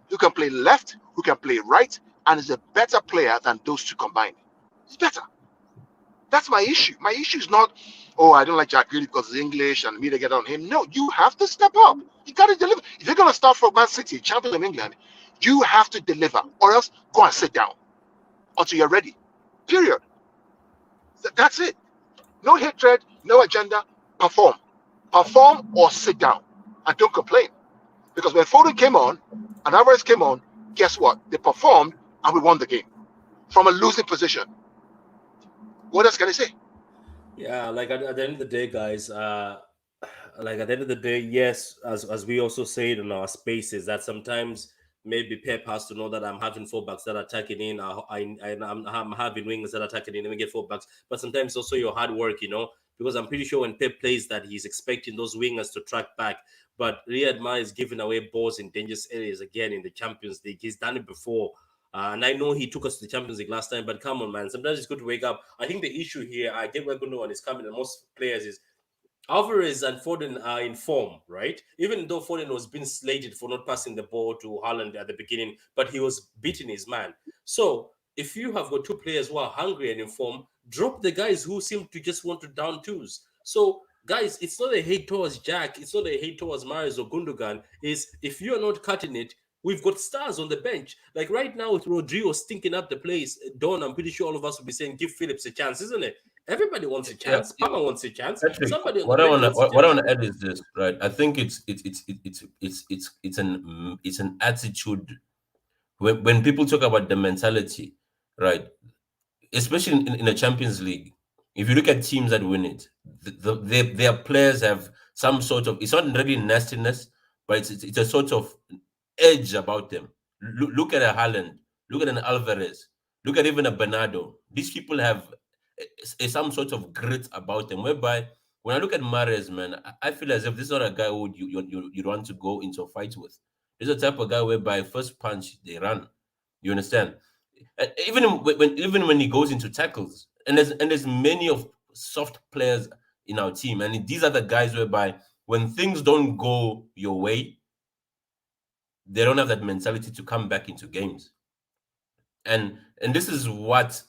who can play left, who can play right, and is a better player than those two combined. He's better. That's my issue. My issue is not, oh, I don't like Jack Grealish because he's English and me to get on him. No, you have to step up. You got to deliver. If you're going to start for Man City, champion of England, you have to deliver, or else go and sit down until you're ready. Period. That's it. No hatred, no agenda. Perform. Perform or sit down and don't complain. Because when Foden came on and Alvarez came on, guess what? They performed and we won the game from a losing position. What else can I say? Yeah, like at the end of the day, guys, like at the end of the day, yes, as we also say it in our spaces, that sometimes maybe Pep has to know that I'm having fullbacks that are attacking in, I'm having wingers that are attacking in, and we get fullbacks. But sometimes also your hard work, because I'm pretty sure when Pep plays that, he's expecting those wingers to track back. But Riyad Mahrez is giving away balls in dangerous areas again in the Champions League. He's done it before. And I know he took us to the Champions League last time, but come on, man. Sometimes it's good to wake up. I think the issue here, I get where Gundogan is coming, and most players is Alvarez and Foden are in form, right? Even though Foden was being slated for not passing the ball to Haaland at the beginning, but he was beating his man. So if you have got two players who are hungry and in form, drop the guys who seem to just want to down twos. So guys, it's not a hate towards Jack, it's not a hate towards Mahrez or Gundogan. Is if you're not cutting it, we've got stars on the bench. Like right now with Rodrigo stinking up the place, Don, I'm pretty sure all of us will be saying give Phillips a chance, isn't it? Everybody wants a Yeah, chance. Palmer wants a chance. Patrick, Somebody on the what I bench want to wants a what I chance. want to add is this, right? I think it's an attitude when people talk about the mentality, right? Especially in the Champions League, if you look at teams that win it, their players have some sort of, it's not really nastiness, but it's a sort of edge about them. Look at a Haaland, look at an Alvarez, look at even a Bernardo. These people have some sort of grit about them, whereby when I look at Mares, man, I feel as if this is not a guy who you want to go into a fight with. This is the type of guy whereby first punch they run. You understand? Even when he goes into tackles, and there's many of soft players in our team, and these are the guys whereby when things don't go your way, they don't have that mentality to come back into games. And this is what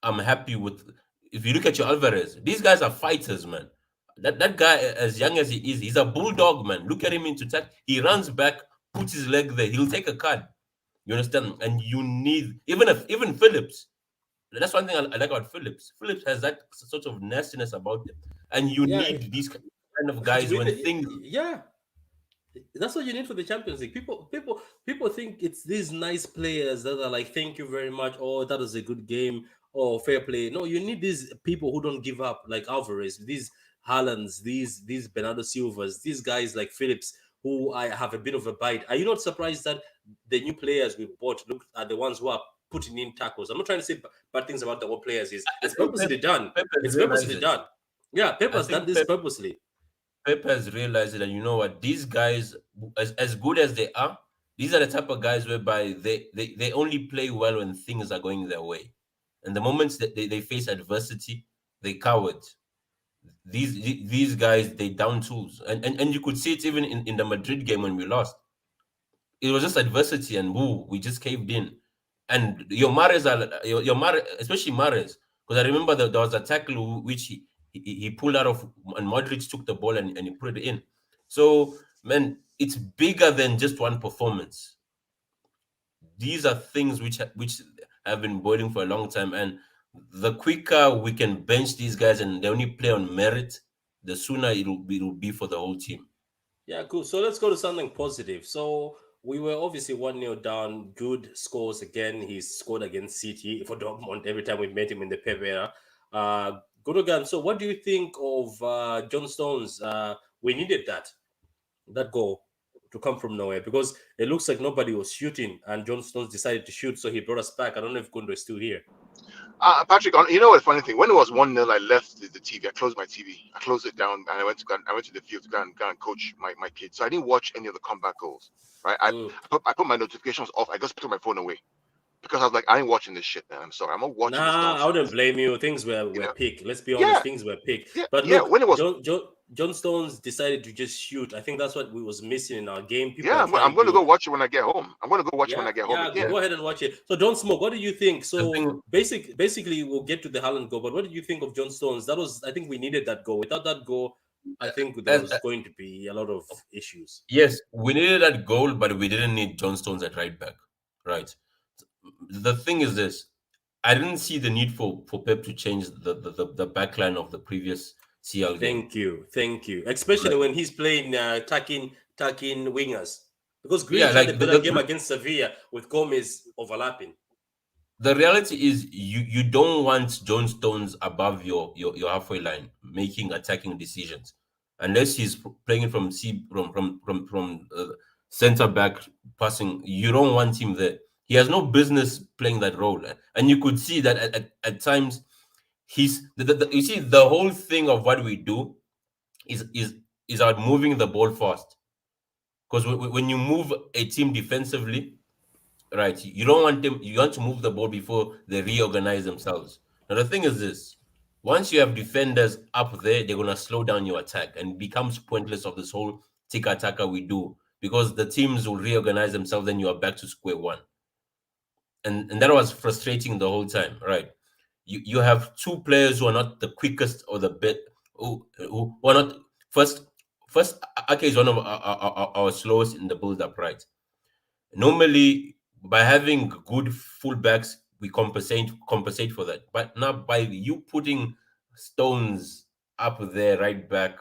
I'm happy with. If you look at your Alvarez, these guys are fighters, man. That guy, as young as he is, he's a bulldog, man. Look at him into tackle. He runs back, puts his leg there. He'll take a card. You understand? And you need even Phillips. That's one thing I like about Phillips. Phillips has that sort of nastiness about him, and you Yeah, need these kind of to guys win when it. things. Yeah, that's what you need for the Champions League. People think it's these nice players that are like, thank you very much. Oh, that was a good game. Oh, fair play. No, you need these people who don't give up, like Alvarez. These Haalands, these Bernardo Silvas, these guys like Phillips, who I have a bit of a bite. Are you not surprised that the new players we bought look are the ones who are putting in tackles? I'm not trying to say bad things about the old players. I It's think purposely done. Pep has It's realized purposely it. done. Yeah, Pep I has done think this purposely. Pep has realized it, and you know what? These guys, as good as they are, these are the type of guys whereby they only play well when things are going their way. And the moments that they face adversity, they cowards. These guys, they down tools. And you could see it even in the Madrid game when we lost. It was just adversity, and woo, we just caved in. And your Mares are your Mares, especially Mares, because I remember that there was a tackle which he pulled out of, and Modric took the ball and he put it in. So man, it's bigger than just one performance. These are things which have been boiling for a long time, and the quicker we can bench these guys and they only play on merit, the sooner it'll be for the whole team. Yeah, cool. So let's go to something positive. So we were obviously 1-0 down. Good scores again. He's scored against City for Dortmund every time we met him in the Pep era. Good again. So what do you think of John Stones? We needed that goal to come from nowhere because it looks like nobody was shooting and John Stones decided to shoot, so he brought us back. I don't know if Gundo is still here. Patrick, you know what? Funny thing, when it was 1-0, I left the TV. I closed my TV. I closed it down, and I went to the field to go and coach my kids. So I didn't watch any of the comeback goals. Right? I put my notifications off. I just put my phone away because I was like, I ain't watching this shit, man. I'm sorry, I'm not watching this Nah, I wouldn't nonsense. blame you. Things were You know? peak. Let's be honest, Yeah, things were peak. yeah, But yeah. look, When it was, John Stones decided to just shoot. I think that's what we was missing in our game. People yeah, are I'm trying going to to go watch it when I get home. I'm going to go watch it when yeah, I get home yeah, again. go ahead and watch it. So don't smoke. What do you think? The So thing, basically we'll get to the Haaland goal, but what did you think of John Stones? That was I think we needed that goal. Without that goal, I think there as, was going to be a lot of issues. yes, we needed that goal, but we didn't need John Stones at right back. Right. The thing is this: I didn't see the need for Pep to change the back line of the previous CL game. Thank you. Especially Right. when he's playing attacking wingers. Because Yeah, Grealish had a like better game against Sevilla with Gomez overlapping. the reality is you don't want John Stones above your halfway line making attacking decisions unless he's playing from center back passing. You don't want him there. He has no business playing that role, and you could see that at times he's you see the whole thing of what we do is about moving the ball fast, because when you move a team defensively, right, you don't want them, you want to move the ball before they reorganize themselves. Now the thing is this: once you have defenders up there, they're gonna slow down your attack, and it becomes pointless of this whole tiki-taka we do, because the teams will reorganize themselves, then you are back to square one. And that was frustrating the whole time, right? You have two players who are not the quickest or the best, who are not first. Ake is one of our slowest in the build-up, right? Normally, by having good fullbacks, we compensate for that. But now by you putting Stones up there, right back,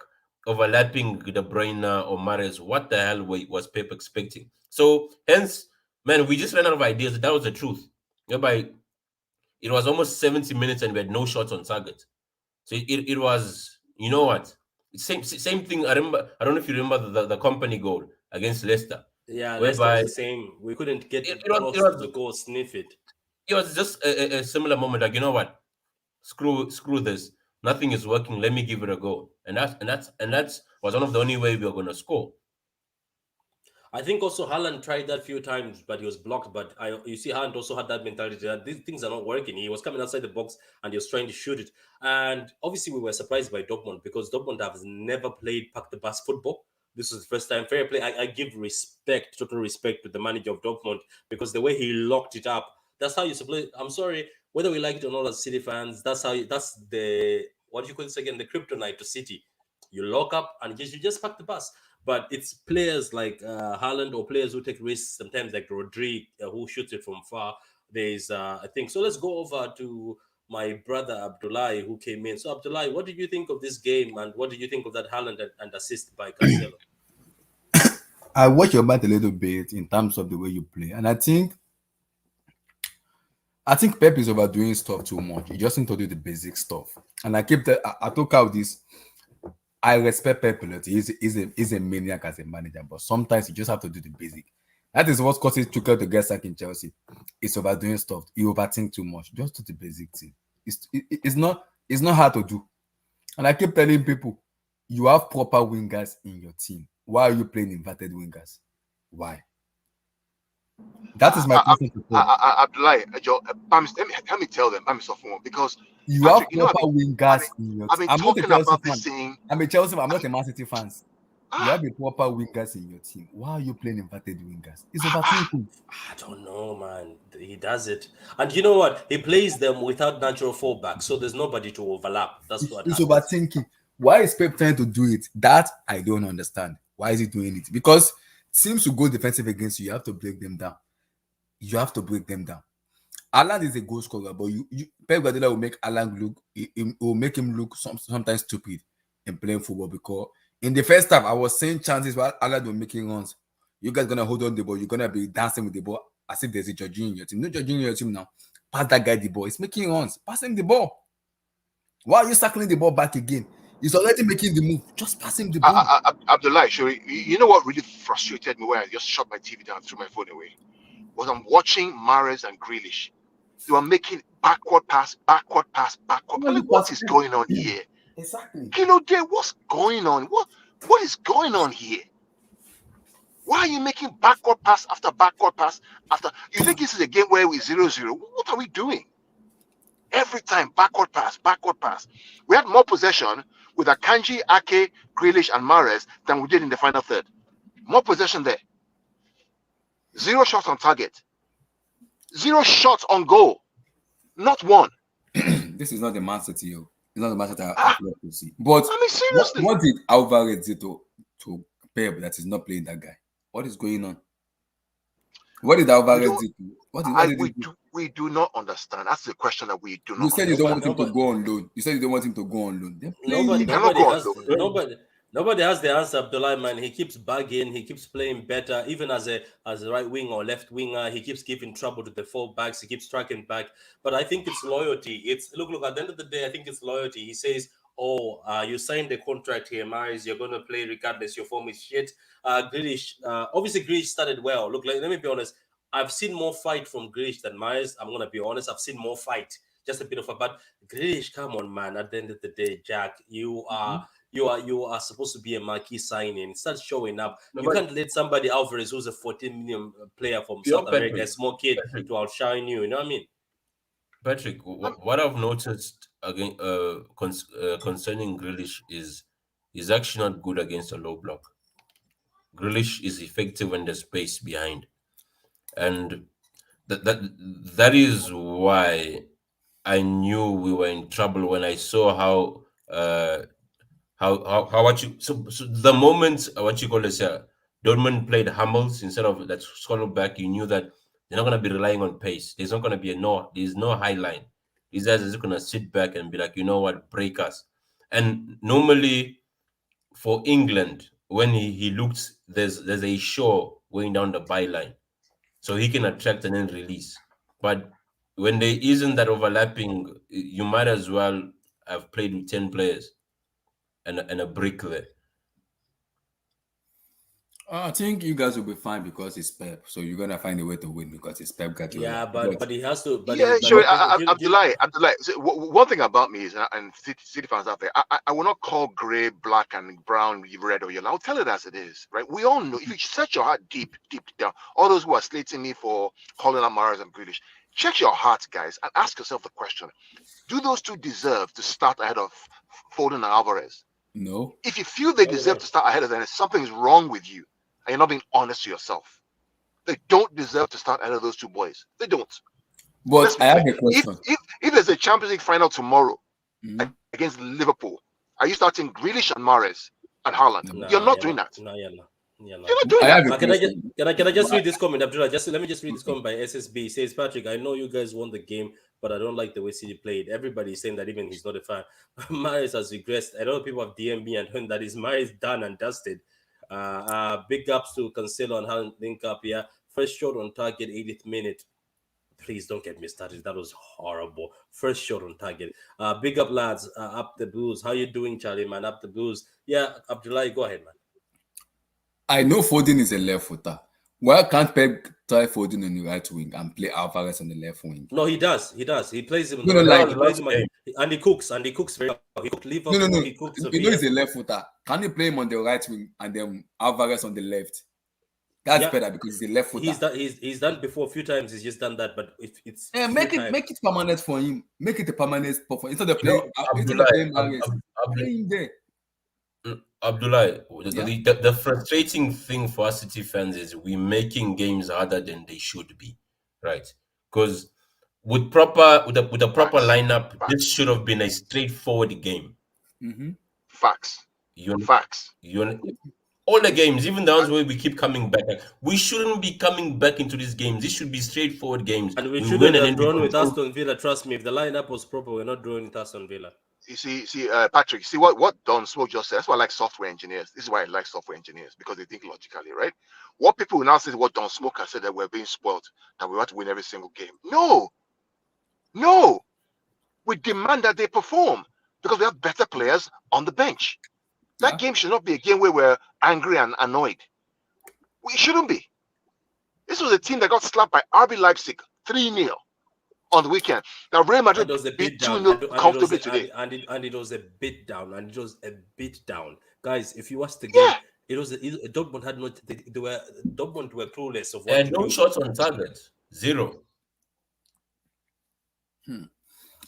overlapping De Bruyne or Mares, what the hell was Pep expecting? So hence, man, we just ran out of ideas. That was the truth. Whereby it was almost 70 minutes and we had no shots on target. So it was, you know what? Same thing. I remember. I don't know if you remember the company goal against Leicester, Yeah, Leicester was whereby the same. We couldn't get it, it it was it close to was the goal, sniff it. it was just a similar moment. Like, you know what? Screw this. Nothing is working. Let me give it a go. And that's was one of the only way we were gonna score. I think also Haaland tried that few times, but he was blocked. But you see, Haaland also had that mentality that these things are not working. He was coming outside the box and he was trying to shoot it. And obviously, we were surprised by Dortmund because Dortmund has never played pack the bus football. This was the first time. Fair play. I give respect, total respect to the manager of Dortmund because the way he locked it up, that's how you play. I'm sorry, whether we like it or not as City fans, that's the, what do you call this again? The kryptonite to City. You lock up and you just pack the bus. But it's players like Haaland or players who take risks, sometimes like Rodri, who shoots it from far. There's, I think. So let's go over to my brother Abdullahi, who came in. So, Abdullahi, what did you think of this game and what did you think of that Haaland and assist by Cancelo? I watch your bat a little bit in terms of the way you play, and I think Pep is overdoing stuff too much. He just need to do the basic stuff. And I took out this I respect Pep Peloti. He's a maniac as a manager, but sometimes you just have to do the basic. That is what causes Tuchel to get sacked in Chelsea. It's overdoing stuff. You overthink too much. Just do the basic thing. It's not hard to do. And I keep telling people, you have proper wingers in your team. Why are you playing inverted wingers? Why? That is my question to Pep. Abdullah, let me tell them, I'm sophomore, because You Patrick, have proper wingers in your I've team. been I'm not a talking Chelsea about fan. this thing. I'm a Chelsea fan. I'm not a Man City fan. You Ah, have a proper wingers in your team. Why are you playing inverted wingers? It's overthinking. I don't know, man. He does it, and you know what? He plays them without natural fallback, so there's nobody to overlap. That's what It's happens. overthinking. Why is Pep trying to do it? That I don't understand. Why is he doing it? Because teams who go defensive against you, you have to break them down. You have to break them down. Alan is a goal scorer, but Pep Guardiola will make Alan look. It will make him look sometimes stupid in playing football, because in the first half I was seeing chances where Alan was making runs. You guys gonna hold on the ball. You're gonna be dancing with the ball as if there's a Jorginho in your team. No Jorginho in your team now. Pass that guy the ball. He's making runs. Pass him the ball. Why are you circling the ball back again? He's already making the move. Just pass him the ball. Abdullah, you know what really frustrated me when I just shut my TV down, threw my phone away? Was I'm watching Mahrez and Grealish. They were making backward pass, backward pass, backward. Well, Like, what is going on here? Exactly. Kilo Day, what's going on? What is going on here? Why are you making backward pass after backward pass after? You think this is a game where we're 0-0? What are we doing? Every time, backward pass, backward pass. We had more possession with Akanji, Ake, Grealish, and Mahrez than we did in the final third. More possession there. 0 shots on target. 0 shots on goal. Not one. This is not the Man City, yo. It's not the Man City I love to see. But I mean, seriously. what did Alvarez do to Pep that is not playing that guy? What is going on? What did Alvarez do? What did he do? We do not understand. That's the question that we do not. You said you don't want him Nobody- to go on loan. You said you don't want him to go on loan. Then play Nobody, him. cannot nobody go has, on nobody has the answer, Abdullah, man. He keeps bugging. He keeps playing better, even as a right wing or left winger. He keeps giving trouble to the fullbacks. He keeps tracking back. But I think it's loyalty. It's look. At the end of the day, I think it's loyalty. He says, "Oh, you signed a contract here, Maris. You're gonna play regardless. Your form is shit." Grealish, obviously, Grealish started well. Look, let me be honest. I've seen more fight from Grealish than Maris. I'm gonna be honest. I've seen more fight. Just a bit of a but Grealish, come on, man. At the end of the day, Jack, you are supposed to be a marquee signing. Start showing up. You can't let somebody Alvarez, who's a 14 million player from South America, a small kid, to outshine you. You know what I mean? Patrick, what I've noticed again concerning Grealish is he's actually not good against a low block. Grealish is effective when there's space behind, and that is why I knew we were in trouble when I saw how so the moment what you call this Dortmund played Hummels instead of that scroll back, you knew that they're not gonna be relying on pace. There's not gonna be there's no high line. These guys are just gonna sit back and be like, you know what, break us. And normally for England, when he looks, there's a show going down the byline, so he can attract and then release. But when there isn't that overlapping, you might as well have played with 10 players and a brick there. I think you guys will be fine because it's Pep. So you're gonna find a way to win because it's Pep Guardiola. Yeah, but he has to. But Yeah, but, sure. but, Abdullah. So, one thing about me is, and City fans out there, I will not call grey, black, and brown red or yellow. I'll tell it as it is, right? We all know. If you search your heart deep down, all those who are slating me for calling out Mahrez and Grealish, check your heart, guys, and ask yourself the question: do those two deserve to start ahead of Foden and Alvarez? No. If you feel they deserve to start ahead of them, something's wrong with you, and you're not being honest to yourself. They don't deserve to start ahead of those two boys. They don't. But I have a question. If there's a Champions League final tomorrow Mhm. against Liverpool, are you starting Grealish and Mahrez and Haaland? Nah, You're not doing that. No, you're not. You're not doing I that. have a Can I just question. can I just read this comment, Abdullah? Let me just read this comment by SSB. It says, Patrick, I know you guys won the game, but I don't like the way City played. Everybody's saying that, even he's not a fan. Maris has regressed. I know people have DM me and heard that his Maris done and dusted. Big ups to Cancelo and Haaland link up here. First shot on target, 80th minute. please don't get me started. That was horrible. First shot on target. Big up, lads. Up the Blues. How you doing, Charlie, man? Up the Blues. Yeah, Abdullah, go ahead, man. I know Foden is a left footer. Why can't Pep try Foden on the right wing and play Alvarez on the left wing? No, he does. He does. He plays him on No, the no, right. like He plays last him game. and he cooks. And he cooks very well. He cooked Liverpool. no. He cooks You know Sevilla. he's a left footer. Can you play him on the right wing and then Alvarez on the left? That's Yeah. better because he's a left footer. He's done before a few times. He's just done that, but it's Yeah, few make times. it permanent for him. Make it a permanent spot for instead of You know, playing Mahrez, Abdullah, play him there. Abdullah, Yeah. the frustrating thing for us City fans is we're making games harder than they should be, right? Because with a proper Facts. lineup, Facts. this should have been a straightforward game. Mm-hmm. Facts. You Facts. all the games, even the ones where we keep coming back, we shouldn't be coming back into these games. This should be straightforward games. And we win shouldn't and have then we drawn with control. Aston Villa. Trust me, if the lineup was proper, we're not drawing with Aston Villa. You see, Patrick, see what Don Smoke just said. That's why I like software engineers. This is why I like software engineers, because they think logically, right? What people will now say is what Don Smoke has said, that we're being spoiled, that we have to win every single game. No. We demand that they perform because we have better players on the bench. That game should not be a game where we're angry and annoyed. We shouldn't be. This was a team that got slapped by RB Leipzig 3-0 on the weekend. Now Real And Madrid it was a beat bit down. 2-0 comfortably today. And it was a bit down. And it was a bit down. Guys, if you watch the game, Yeah. Dortmund had not. Dortmund were clueless of what And to no do. shots on target. Zero.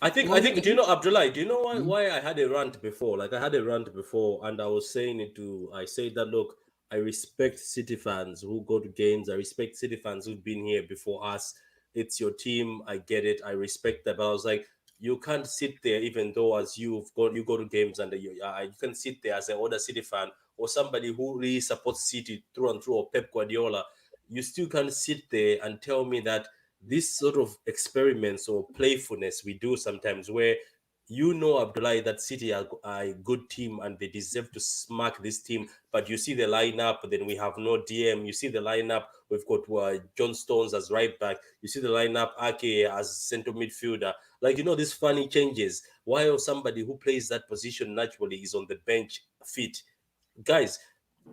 I think. Do you know, Abdullah? Do you know why I had a rant before? Like I had a rant before, and I was saying it to. I said that look, I respect City fans who go to games. I respect City fans who've been here before us. It's your team. I get it. I respect that. But I was like, you can't sit there, even though as you go to games and you can sit there as an older City fan or somebody who really supports City through and through, or Pep Guardiola. You still can't sit there and tell me that this sort of experiments or playfulness we do sometimes, where Abdullah, that City are a good team and they deserve to smack this team. But you see the lineup, then we have no DM. You see the lineup, we've got John Stones as right back. You see the lineup, Ake as center midfielder. Like, these funny changes. While somebody who plays that position naturally is on the bench fit. Guys,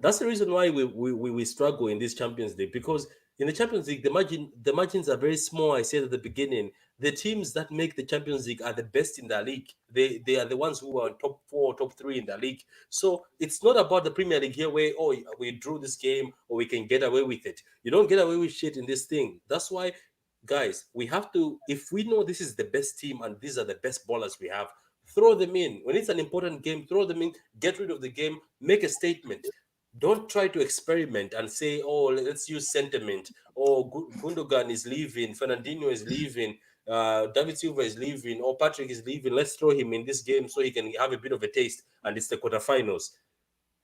that's the reason why we struggle in this Champions League, because in the Champions League, the margins are very small. I said at the beginning, the teams that make the Champions League are the best in the league. They are the ones who are top 4, top 3 in the league. So it's not about the Premier League here where, we drew this game or we can get away with it. You don't get away with shit in this thing. That's why, guys, we have to, if we know this is the best team and these are the best ballers we have, throw them in. When it's an important game, throw them in, get rid of the game, make a statement. Don't try to experiment and say, let's use sentiment. Gundogan is leaving, Fernandinho is leaving, David Silva is leaving, or Patrick is leaving. Let's throw him in this game so he can have a bit of a taste. And it's the quarterfinals.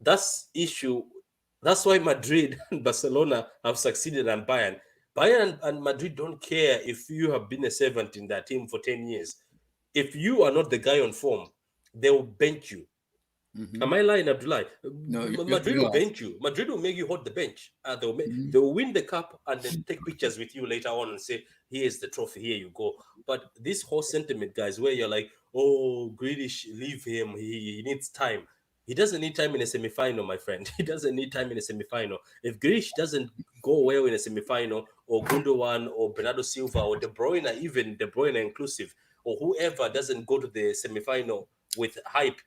That's issue. That's why Madrid and Barcelona have succeeded and Bayern. Bayern and Madrid don't care if you have been a servant in that team for 10 years. If you are not the guy on form, they will bench you. Mm-hmm. Am I lying, Abdullah? No, Madrid will bench you. Madrid will make you hold the bench. They will win the cup and then take pictures with you later on and say, here's the trophy, here you go. But this whole sentiment, guys, where you're like, Grealish, leave him, he needs time. He doesn't need time in a semi-final, my friend. He doesn't need time in a semi-final. If Grealish doesn't go well in a semi-final, or Gundogan, or Bernardo Silva, or De Bruyne, even De Bruyne inclusive, or whoever doesn't go to the semi-final with hype,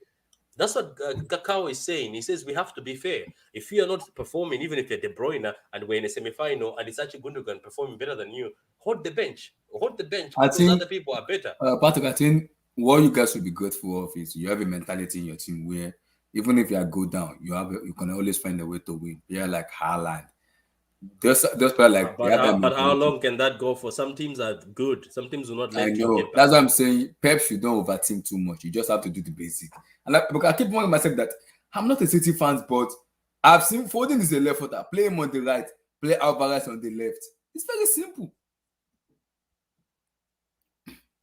that's what Kakao is saying. He says we have to be fair. If you are not performing, even if you're De Bruyne and we're in a semi-final and it's actually Gundogan performing better than you, hold the bench. Hold the bench because other people are better. Patrick, I think what you guys should be grateful of is you have a mentality in your team where even if you go down, you can always find a way to win. Yeah, like Haaland. Those like. But how long can that go for? Some teams are good. Some teams will not let you get back. That's what I'm saying. Pep should don't overthink too much. You just have to do the basic. And I keep warning myself that I'm not a City fan, but I've seen Foden is a left footer. Play him on the right. Play Alvarez on the left. It's very simple.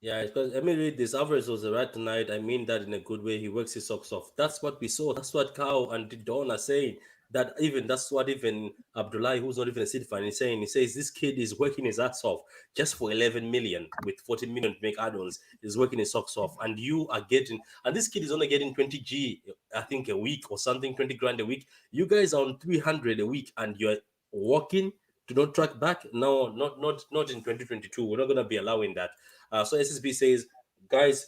Yeah, because let me read this. Alvarez was right tonight. I mean that in a good way. He works his socks off. That's what we saw. That's what Kao and Don are saying. that even that's what even Abdullah, who's not even a City fan, is saying. He says this kid is working his ass off just for 11 million with 40 million to make add-ons. He's working his socks off, and you are getting, and this kid is only getting 20G, I think, a week or something, 20 grand a week. You guys are on 300 a week, and you're working to not track back. No, not in 2022. We're not gonna be allowing that. So SSB says, guys,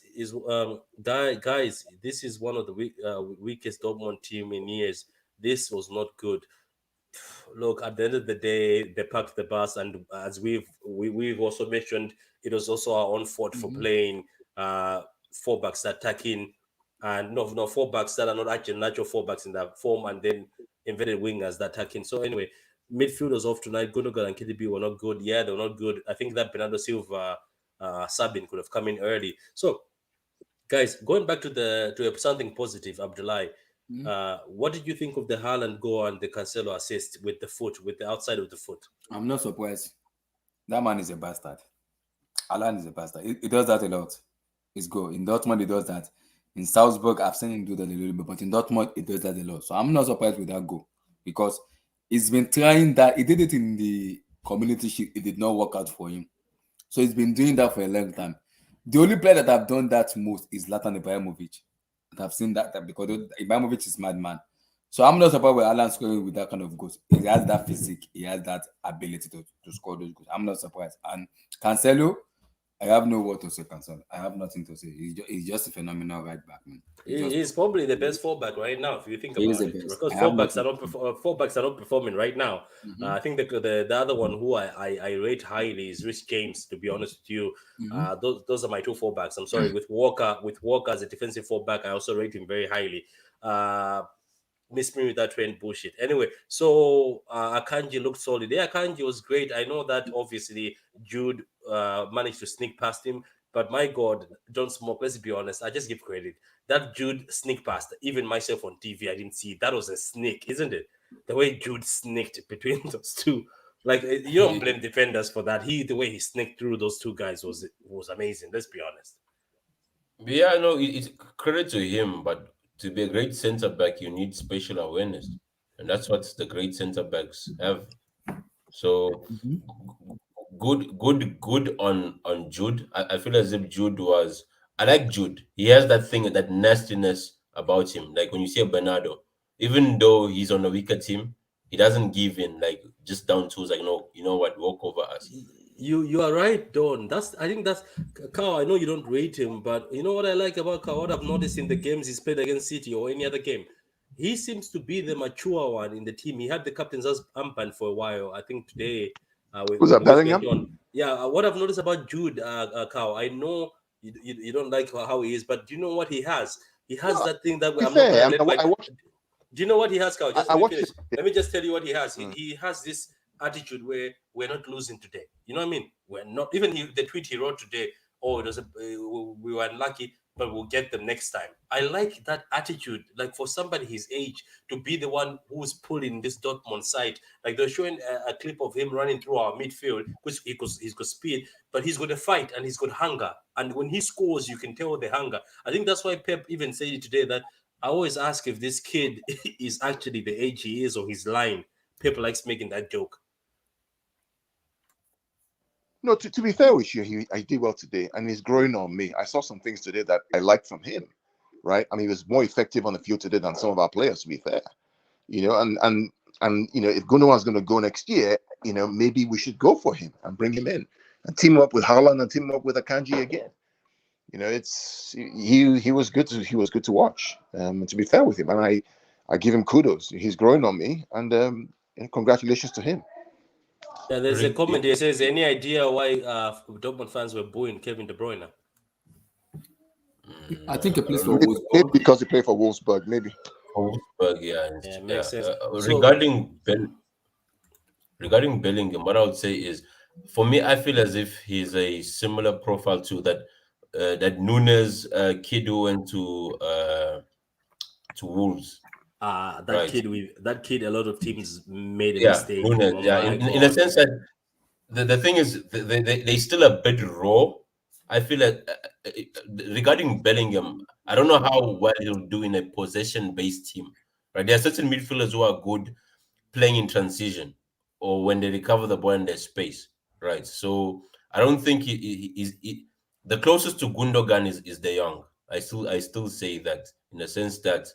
this is one of the weakest Dortmund team in years. This was not good. Look, at the end of the day, they packed the bus, and as we've also mentioned, it was also our own fault for playing four backs attacking, and no four backs that are not actually natural four backs in that form, and then inverted wingers that attacking. So anyway, midfielders off tonight. Gundogan and KDB were not good. Yeah, they were not good. I think that Bernardo Silva, Sabin could have come in early. So, guys, going back to something positive, Abdullah. What did you think of the Haaland goal and the Cancelo assist with the foot, with the outside of the foot? I'm not surprised. That man is a bastard. Alan is a bastard. He does that a lot. It's good. In Dortmund, he does that. In Salzburg, I've seen him do that a little bit, but in Dortmund, he does that a lot. So I'm not surprised with that goal because he's been trying that. He did it in the Community Shield. It did not work out for him. So he's been doing that for a long time. The only player that I've done that most is Zlatan Ibrahimovic. And I've seen that because Ibrahimovic is madman. So I'm not surprised with Alan scoring with that kind of goals. He has that physique. He has that ability to score those goals. I'm not surprised. And Cancelo, I have no word to say. Cancelo, I have nothing to say. He's just a phenomenal right back, man. He's probably the best fullback right now, if you think about it. Because fullbacks are not performing right now. I think the other one who I rate highly is Rich James. To be honest with you, those are my two fullbacks. I'm sorry, with Walker as a defensive fullback, I also rate him very highly. Miss me with that trend bullshit. Anyway, so Akanji looked solid. Yeah, Akanji was great. I know that obviously Jude managed to sneak past him, but my God, John Smoke, let's be honest, I just give credit. That Jude sneak past, even myself on TV, I didn't see it. That was a sneak, isn't it? The way Jude sneaked between those two. Like, you don't blame defenders for that. The way he sneaked through those two guys was amazing. Let's be honest. Yeah, no, it's credit to him, but to be a great center back, you need spatial awareness, and that's what the great center backs have. So good on Jude. I feel as if Jude was. I like Jude. He has that thing, that nastiness about him. Like when you see a Bernardo, even though he's on a weaker team, he doesn't give in. Like just down tools. Like no, you know what, walk over us. You are right, Don. I think that's Kao. I know you don't rate him, but you know what I like about Kao? What I've noticed in the games he's played against City or any other game, he seems to be the mature one in the team. He had the captain's armband for a while. I think today, Who's that, Bellingham? Yeah, what I've noticed about Jude, Kao, I know you don't like how he is, but do you know what he has? He has that thing that I'm fair, not gonna let I watched. Do you know what he has, Kao? Just I watched finish. Let me just tell you what he has. He has this attitude where we're not losing today. You know what I mean? We're not. Even the tweet he wrote today. Oh, it was we were unlucky, but we'll get them next time. I like that attitude. Like for somebody his age to be the one who's pulling this Dortmund side. Like they're showing a clip of him running through our midfield because he's got speed, but he's got a fight and he's got hunger. And when he scores, you can tell the hunger. I think that's why Pep even said it today that I always ask if this kid is actually the age he is or he's lying. Pep likes making that joke. No, to be fair with you, I did well today, and he's growing on me. I saw some things today that I liked from him, right? I mean, he was more effective on the field today than some of our players, to be fair. You know, and you know, if Gundogan's going to go next year, you know, maybe we should go for him and bring him in and team up with Haaland and team up with Akanji again. You know, he was good to watch. And to be fair with him, and I give him kudos. He's growing on me, and congratulations to him. Yeah, there's a comment here says, any idea why Dortmund fans were booing Kevin De Bruyne? I think he plays for Maybe Wolfsburg. because he played for Wolfsburg, maybe. Wolfsburg, yeah. Makes sense. Regarding Bellingham, what I would say is, for me, I feel as if he's a similar profile to that Nunes kid who went to Wolves. That kid, a lot of teams made a mistake. Nunes, in a sense that the thing is, they still a bit raw. I feel like regarding Bellingham, I don't know how well he'll do in a possession-based team. right? There are certain midfielders who are good playing in transition or when they recover the ball in their space, right? So I don't think the closest to Gundogan is De Jong. I still say that in the sense that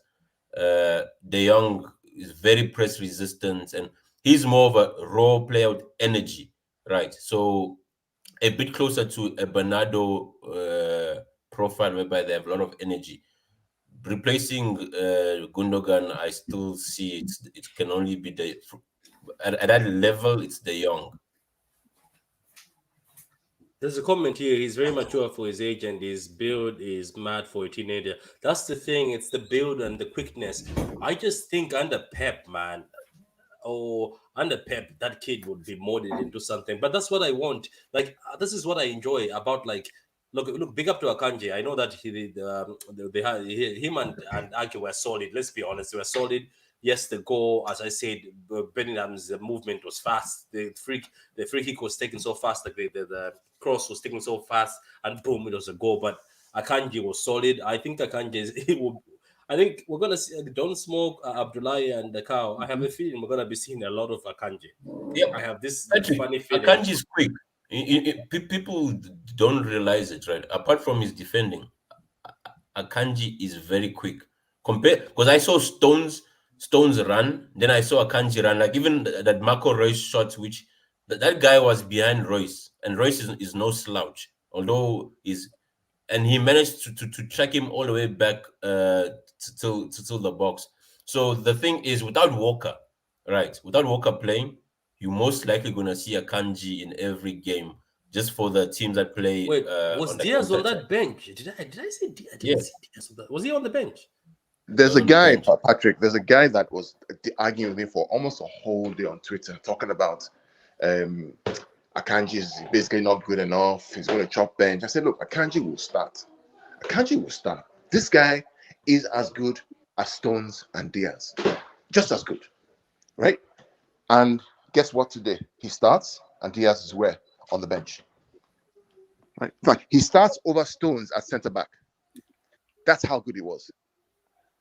De Jong is very press resistant and he's more of a raw player with energy, right? So a bit closer to a Bernardo profile whereby they have a lot of energy. Replacing Gundogan, I still see it can only be at that level. It's De Jong. There's a comment here. He's very mature for his age, and his build is mad for a teenager. That's the thing. It's the build and the quickness. I just think under Pep, man, or under Pep, that kid would be molded into something. But that's what I want. Like this is what I enjoy about like. Look, big up to Akanji. I know that they had him and Aki were solid. Let's be honest, they were solid. Yes, the goal, as I said, Benningham's movement was fast. The free kick was taken so fast, like the cross was taken so fast, and boom, it was a goal. But Akanji was solid. I think Akanji is it will. I think we're gonna see Don't Smoke, Abdullahi, and the cow. I have a feeling we're gonna be seeing a lot of Akanji. Yeah, I have this Patrick, funny feeling. Akanji is quick. People don't realize it, right? Apart from his defending, Akanji is very quick. Compare because I saw Stones run, then I saw Akanji run. Like even that Marco Royce shot, which that guy was behind Royce, and Royce is no slouch. Although and he managed to track him all the way back to the box. So the thing is, without Walker, right? Without Walker playing, you're most likely gonna see Akanji in every game, just for the teams that play Wait, was on the Diaz on counter attack. that bench? Did I say Diaz? I Yeah. didn't see Diaz on that. Was he on the bench? There's Was a on the guy, bench. Patrick. There's a guy that was arguing with me for almost a whole day on Twitter, talking about Akanji is basically not good enough. He's going to chop bench. I said, look, Akanji will start. Akanji will start. This guy is as good as Stones and Diaz, just as good, right? And guess what? Today he starts, and Diaz is where on the bench. Right? In fact, he starts over Stones at centre back. That's how good he was.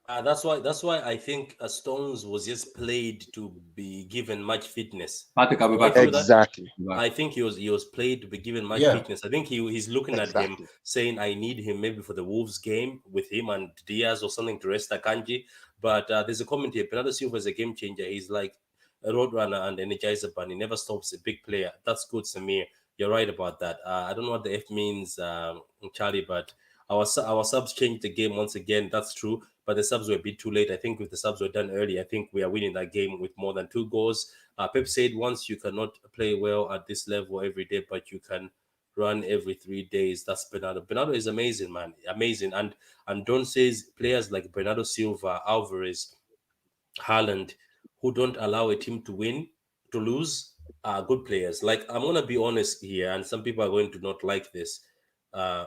That's why I think Stones was just played to be given much fitness. Patrick, I'll be Do I back. feel that? Exactly. I think he was played to be given much Yeah. fitness. I think he's looking at him Exactly. saying, "I need him maybe for the Wolves game with him and Diaz or something to rest Akanji." But there's a comment here. Bernardo Silva is a game changer. He's like a road runner and energizer bunny. Never stops. A big player. That's good, Samir. You're right about that. I don't know what the F means, Charlie, but our subs changed the game once again. That's true. But the subs were a bit too late. I think if the subs were done early, I think we are winning that game with more than 2 goals. Pep said once you cannot play well at this level every day, but you can run every 3 days. That's Bernardo. Bernardo is amazing, man. Amazing. And Don says players like Bernardo Silva, Alvarez, Haaland, who don't allow a team to lose, are good players. Like I'm gonna be honest here, and some people are going to not like this. Uh,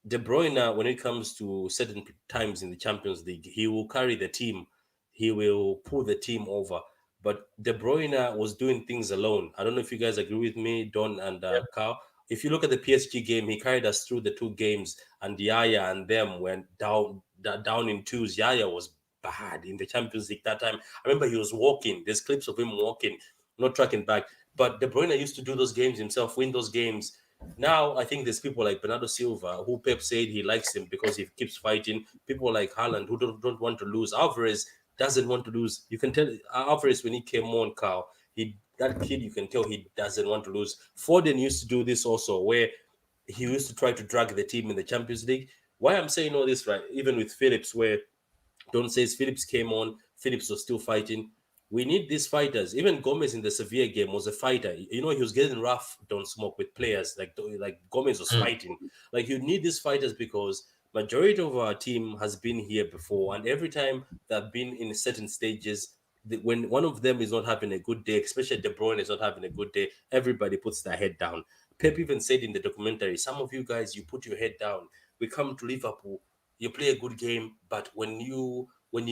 De Bruyne, when it comes to certain times in the Champions League, he will carry the team. He will pull the team over. But De Bruyne was doing things alone. I don't know if you guys agree with me, Don and Carl. If you look at the PSG game, he carried us through the 2 games, and Yaya and them went down in twos. Yaya was bad in the Champions League that time. I remember he was walking. There's clips of him walking, not tracking back. But De Bruyne used to do those games himself, win those games. Now I think there's people like Bernardo Silva who Pep said he likes him because he keeps fighting. People like Haaland who don't want to lose. Alvarez doesn't want to lose. You can tell Alvarez when he came on, Carl. That kid, you can tell he doesn't want to lose. Foden used to do this also, where he used to try to drag the team in the Champions League. Why I'm saying all this, right? Even with Phillips, where Don says Phillips came on, Phillips was still fighting. We need these fighters. Even Gomez in the Sevilla game was a fighter. You know, he was getting rough, Don't Smoke, with players. Like Gomez was fighting. Like you need these fighters because majority of our team has been here before, and every time they've been in certain stages, when one of them is not having a good day, especially De Bruyne is not having a good day, everybody puts their head down. Pep even said in the documentary, some of you guys, you put your head down. We come to Liverpool, you play a good game, but when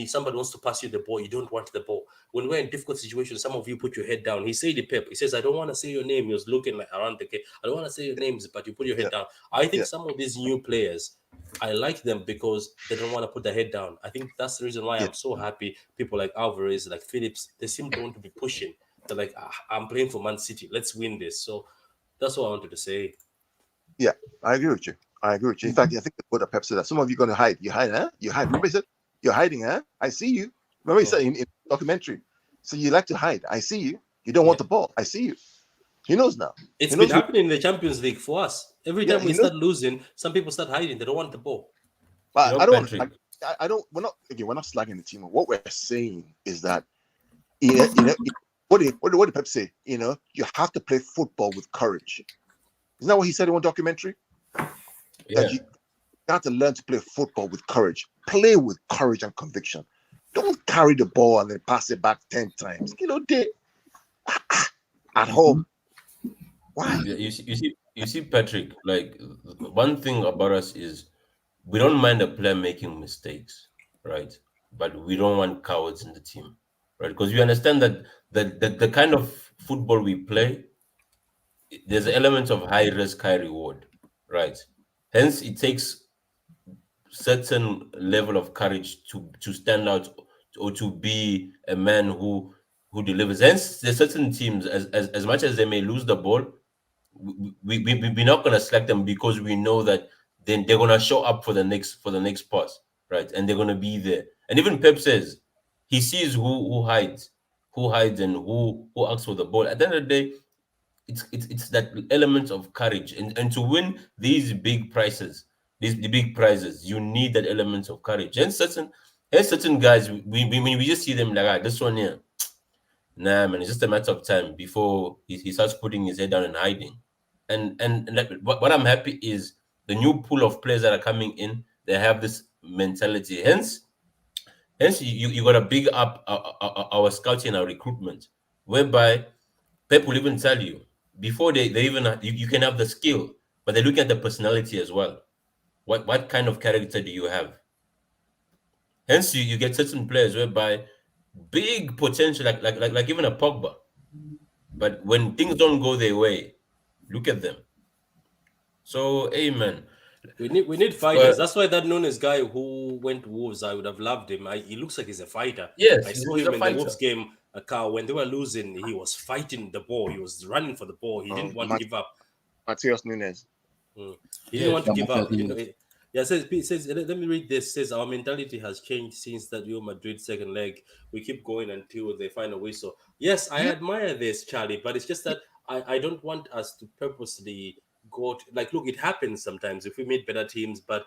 somebody wants to pass you the ball, you don't want the ball. When we're in difficult situations, some of you put your head down. He said it, Pep. He says, I don't want to say your name. He was looking like around the game. I don't want to say your names, but you put your head down. I think some of these new players, I like them because they don't want to put their head down. I think that's the reason why Yeah. I'm so happy. People like Alvarez, like Phillips, they seem to want to be pushing. They're like, I'm playing for Man City. Let's win this. So that's what I wanted to say. Yeah, I agree with you. I agree with you. In fact, I think the quote of Pep said that some of you going to hide. You hide, huh? You hide. Remember, he said, "You're hiding, huh? I see you." Remember, he said in documentary. So you like to hide. I see you. You don't want the ball. I see you. He knows now. It's He been knows. happening in the Champions League for us. Every Yeah, time we he knows. start losing, some people start hiding. They don't want the ball. You know, I don't. Patrick. I don't. We're not slagging the team. What we're saying is that what did Pep say? You have to play football with courage. Isn't that what he said in one documentary? Yeah. That you got to learn to play football with courage. Play with courage and conviction. Don't carry the ball and then pass it back 10 times. At home. Why? Yeah, you see, Patrick. Like one thing about us is we don't mind a player making mistakes, right? But we don't want cowards in the team, right? Because we understand that the kind of football we play, there's an element of high risk, high reward, right? Hence, it takes certain level of courage to stand out or to be a man who delivers. Hence, there's certain teams as much as they may lose the ball, we're not gonna slack them because we know that then they're gonna show up for the next pass, right? And they're gonna be there. And even Pep says he sees who hides and who asks for the ball. At the end of the day, it's that element of courage and to win these big prizes, the big prizes, you need that element of courage. And certain guys, we just see them like, this one here, nah, man, it's just a matter of time before he starts putting his head down and hiding. And like, what I'm happy is the new pool of players that are coming in, they have this mentality. Hence, you got to big up our scouting, our recruitment, whereby Pep will even tell you before they even you can have the skill, but they're looking at the personality as well. What kind of character do you have? Hence, you get certain players whereby big potential, like even a Pogba, but when things don't go their way, look at them. So, amen. We need fighters. That's why that Nunes guy who went to Wolves, I would have loved him. He looks like he's a fighter. Yes, I saw he's him a in the fighter. Wolves game. When they were losing, he was fighting the ball. He was running for the ball. He didn't want to give up. Mateus Nunes. He didn't want to Yeah, give up. Mateus Yeah, it says. Let me read this. It says our mentality has changed since that Real Madrid second leg. We keep going until they find a way. So yes, I admire this, Charlie, but it's just that I don't want us to purposely go to, like, look, it happens sometimes if we meet better teams, but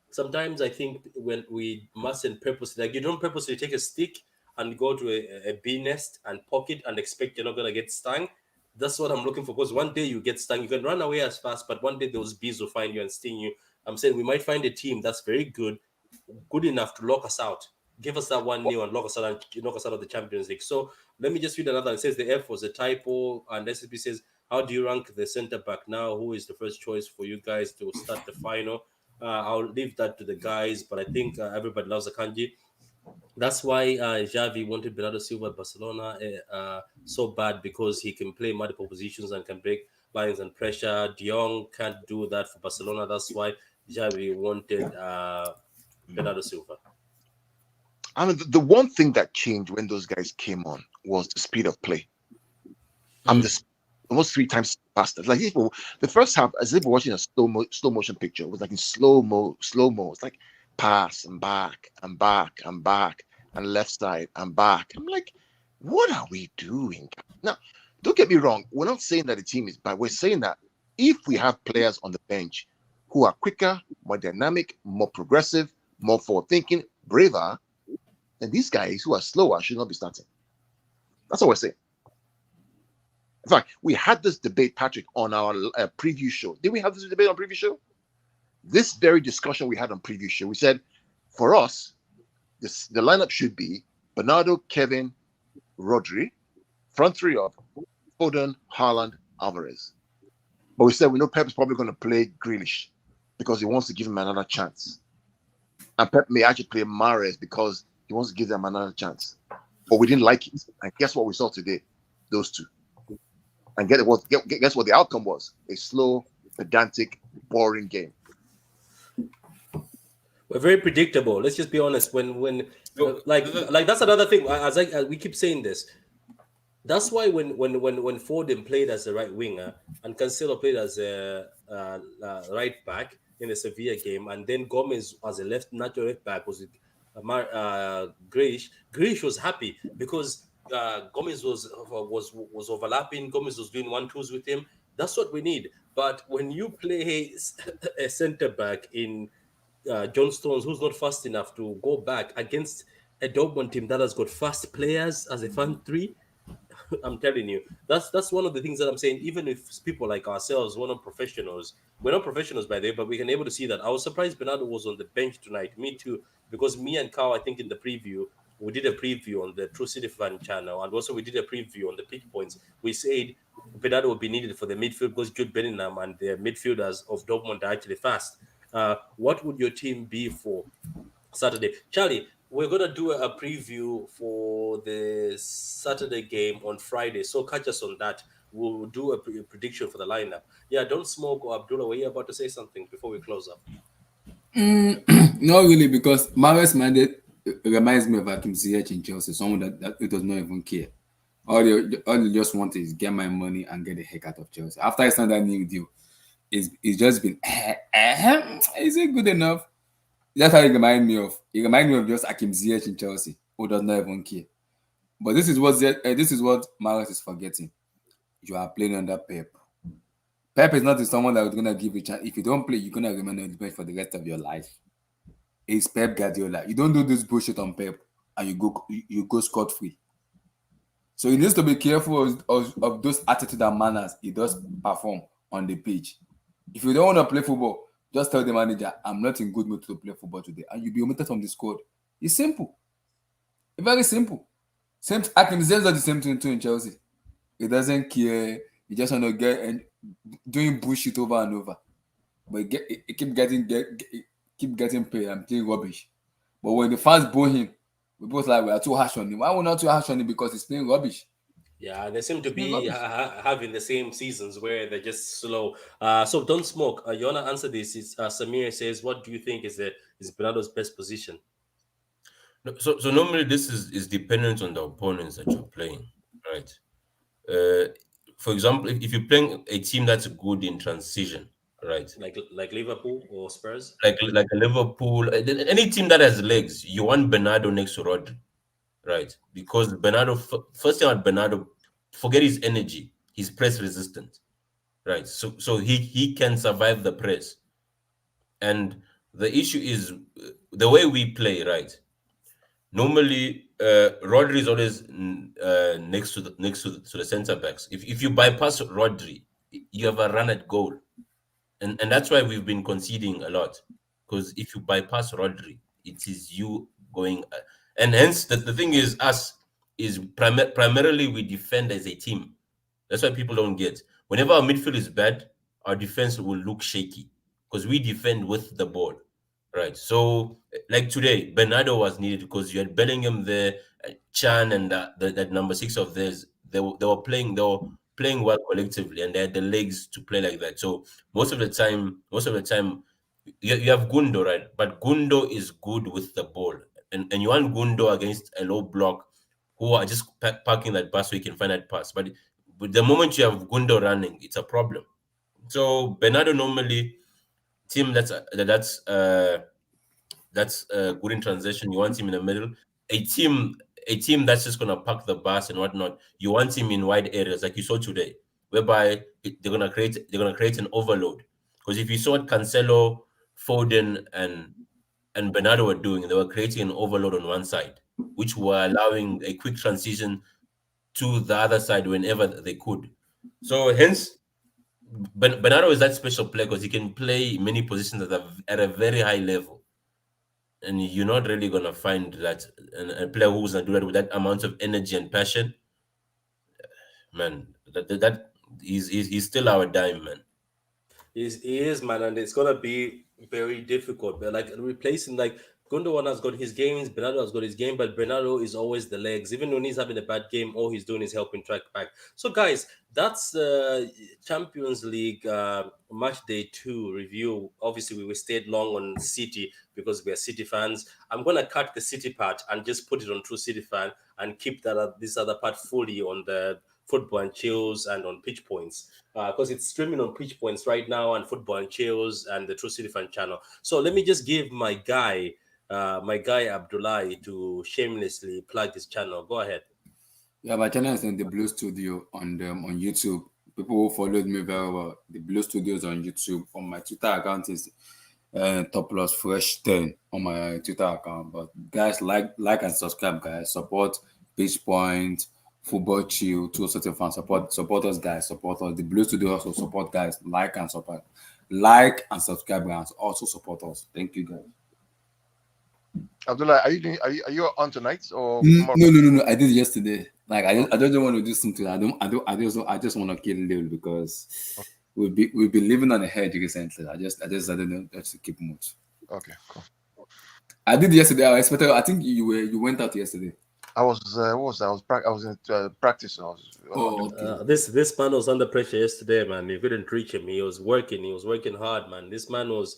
sometimes I think when we mustn't purposely, like, you don't purposely take a stick and go to a bee nest and poke it and expect you're not gonna get stung. That's what I'm looking for. Because one day you get stung, you can run away as fast, but one day those bees will find you and sting you. I'm saying we might find a team that's very good enough to lock us out. Give us that 1-0 and knock us out of the Champions League. So let me just read another. It says the F was a typo, and SSP says, how do you rank the centre back now? Who is the first choice for you guys to start the final? I'll leave that to the guys, but I think everybody loves Akanji. That's why Xavi wanted Bernardo Silva at Barcelona so bad, because he can play multiple positions and can break lines and pressure. De Jong can't do that for Barcelona. That's why Xavi wanted Bernardo Silva. I mean, the one thing that changed when those guys came on was the speed of play. I'm just almost 3 times faster. Like the first half, as if we're watching a slow motion picture, it was like in slow mo. It's like pass and back and back and back and left side and back. I'm like, what are we doing? Now, don't get me wrong. We're not saying that the team is bad. We're saying that if we have players on the bench who are quicker, more dynamic, more progressive, more forward-thinking, braver, then these guys who are slower should not be starting. That's what we're saying. In fact, we had this debate, Patrick, on our preview show. Did we have this debate on preview show? This very discussion we had on preview show, we said, for us, the lineup should be Bernardo, Kevin, Rodri, front three of Foden, Haaland, Alvarez. But we said we know Pep is probably going to play Grealish because he wants to give him another chance. And Pep may actually play Mahrez because he wants to give them another chance. But we didn't like it. And guess what we saw today? Those two. And guess what the outcome was? A slow, pedantic, boring game. We're very predictable. Let's just be honest. When So like that's another thing. We keep saying this. That's why when Foden played as a right winger and Cancelo played as a right back in the Sevilla game, and then Gomez as a natural left back was with Grealish. Grealish was happy because Gomez was overlapping. Gomez was doing 1-2s with him. That's what we need. But when you play a centre back in John Stones, who's not fast enough to go back against a Dortmund team that has got fast players as a front three, I'm telling you, that's one of the things that I'm saying. Even if people like ourselves, we're not professionals by the way, but we can able to see that. I was surprised Bernardo was on the bench tonight. Me too, because me and Carl, I think in the preview, we did a preview on the True City Fan channel, and also we did a preview on the pick points. We said Bernardo would be needed for the midfield because Jude Bellingham and the midfielders of Dortmund are actually fast. What would your team be for Saturday? Charlie, we're gonna do a preview for the Saturday game on Friday, so catch us on that. We'll do a prediction for the lineup. Yeah, don't smoke or Abdullah. Were you about to say something before we close up? Not really, because Mahrez minded reminds me of Hakim Ziyech in Chelsea, someone that it does not even care. All they just want is get my money and get the heck out of Chelsea. After I signed that new deal, it's just been is it good enough? That's how it remind me of. It reminds me of just Hakim Ziyech in Chelsea, who does not even care. But this is what Mahrez is forgetting. You are playing under Pep. Pep is not someone that is gonna give you a chance. If you don't play, you're gonna remain on the bench for the rest of your life. It's Pep Guardiola. You don't do this bullshit on Pep and you go scot free. So he needs to be careful of those attitude and manners he does perform on the pitch. If you don't want to play football, just tell the manager, I'm not in good mood to play football today, and you'll be omitted from the squad. It's simple. It's very simple. Same Akim does the same thing too in Chelsea. He doesn't care. He just want to get and doing bullshit over and over. But he keep getting paid and playing rubbish. But when the fans boo him, we both like we are too harsh on him. Why we not too harsh on him? Because he's playing rubbish. Yeah, they seem to He's playing be rubbish. having the same seasons where they're just slow. So don't smoke. You wanna answer this? Is Samir says, what do you think is Bernardo's best position? So normally this is dependent on the opponents that you're playing, right? Uh, for example, if you're playing a team that's good in transition, right? Like Liverpool or Spurs? Like a Liverpool, any team that has legs, you want Bernardo next to Rodri, right? Because Bernardo, first thing about Bernardo, forget his energy, he's press resistant, right? So he can survive the press, and the issue is the way we play, right? Normally, Rodri is always next to the center backs. If you bypass Rodri, you have a run at goal, and that's why we've been conceding a lot. Because if you bypass Rodri, it is you going, and hence the thing is us is primarily we defend as a team. That's why people don't get. Whenever our midfield is bad, our defense will look shaky because we defend with the ball, right? So, like today, Bernardo was needed because you had Bellingham there, Chan, and that number six of theirs. They were playing well collectively, and they had the legs to play like that. So most of the time, you have Gundo, right? But Gundo is good with the ball, and you want Gundo against a low block who are just parking that bus so you can find that pass. But the moment you have Gundo running, it's a problem. So Bernardo normally team that's good in transition. You want him in the middle. A team a team that's just gonna park the bus and whatnot. You want him in wide areas like you saw today, whereby they're gonna create an overload. Because if you saw what Cancelo, Foden, and Bernardo were doing, they were creating an overload on one side, which were allowing a quick transition to the other side whenever they could. So hence, Bernardo is that special player because he can play many positions at a very high level, and you're not really gonna find that a player who's gonna do that with that amount of energy and passion. Man, that he's still our dime, man. He is, man, and it's gonna be very difficult. But like replacing, like Gundogan has got his games, Bernardo has got his game, but Bernardo is always the legs. Even when he's having a bad game, all he's doing is helping track back. So, guys, that's Champions League match day 2 review. Obviously, we stayed long on City because we are City fans. I'm gonna cut the City part and just put it on True City Fan and keep that this other part fully on the Football and Chillz and on Pitch Points because it's streaming on Pitch Points right now and Football and Chillz and the True City Fan channel. So let me just give my guy Abdullahi to shamelessly plug his channel. Go ahead. Yeah, my channel is in the Blue Studio on YouTube. People who followed me very well. The Blue Studios on YouTube. On my Twitter account is Top Plus Fresh 10 on my Twitter account. But guys, like and subscribe, guys. Support Pitch Point, Football Chill, two certain fans. Support us, guys. Support us. The Blue Studio also support guys. Like and subscribe, guys. Also support us. Thank you, guys. Abdullah, are you on tonight or No, tomorrow? no. I did it yesterday. Like I don't want to do something. I just want to kill Lil because we've been living on the edge recently. I don't know, just to keep mood. Okay, cool. I did yesterday. I think you went out yesterday. I was what was that? I was in practice. Okay. This man was under pressure yesterday, man. You couldn't reach him. He was working hard, man. This man was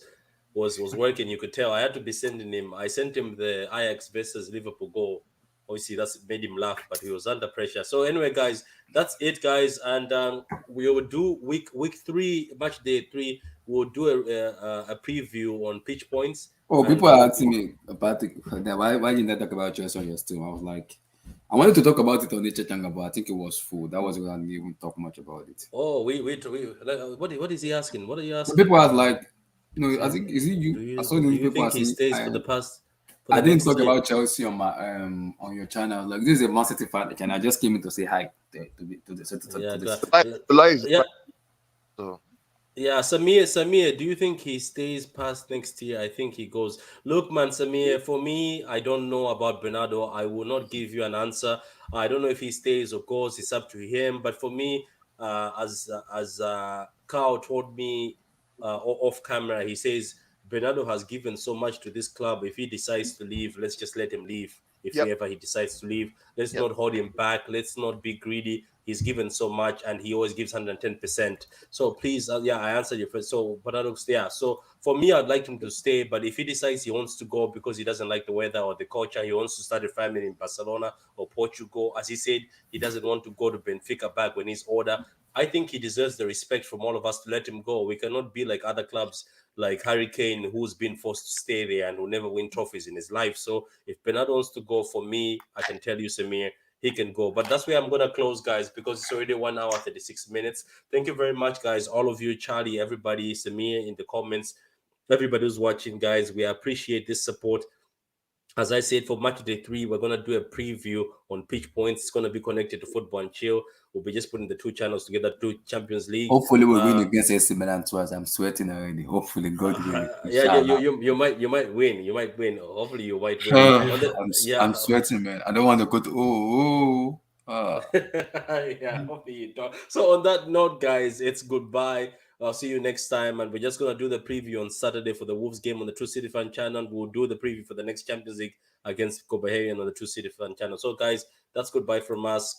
working. You could tell. I had to be sending him. I sent him the Ajax versus Liverpool goal. Obviously, that's made him laugh, but he was under pressure. So anyway, guys, that's it, guys. And we will do week 3, match day 3. We'll do a preview on Pitch Points. Oh, people are asking me about why didn't I talk about Chelsea on your stream? I was like, I wanted to talk about it on Nature Changa, but I think it was full. That was why I didn't even talk much about it. Oh, what is he asking? What are you asking? People are like, I think is it you? I saw Do these you people think he asking. stays for the past? I didn't talk about Chelsea on my on your channel. Like this is a Man City fan channel. I just came in to say hi to this. Yeah. So. Yeah, Samir, do you think he stays past next year? I think he goes. Look, man, Samir, for me, I don't know about Bernardo. I will not give you an answer. I don't know if he stays or goes. It's up to him. But for me, as Carl told me off camera, he says Bernardo has given so much to this club. If he decides to leave, let's just let him leave. If ever he decides to leave, let's not hold him back. Let's not be greedy. He's given so much, and he always gives 110%. So please, I answered your first. So Bernardo, yeah. So for me, I'd like him to stay. But if he decides he wants to go because he doesn't like the weather or the culture, he wants to start a family in Barcelona or Portugal. As he said, he doesn't want to go to Benfica back when he's older. I think he deserves the respect from all of us to let him go. We cannot be like other clubs like Harry Kane, who's been forced to stay there and will never win trophies in his life. So if Bernardo wants to go, for me, I can tell you, Samir, he can go. But that's where I'm going to close, guys, because it's already 1 hour, 36 minutes. Thank you very much, guys. All of you, Charlie, everybody, Samir in the comments, everybody who's watching, guys. We appreciate this support. As I said, for match day 3, we're going to do a preview on Pitch Points. It's going to be connected to Football and Chill. We'll be just putting the 2 channels together, 2 Champions League. Hopefully we'll win against AC Milan twice. I'm sweating already. Hopefully God will. You might win. You might win. Hopefully you might win. I'm sweating, man. I don't want to go to yeah, hopefully you don't. So on that note, guys, it's goodbye. I'll see you next time, and we're just gonna do the preview on Saturday for the Wolves game on the True City Fan channel. We'll do the preview for the next Champions League against Copenhagen on the True City Fan channel. So, guys, that's goodbye from us.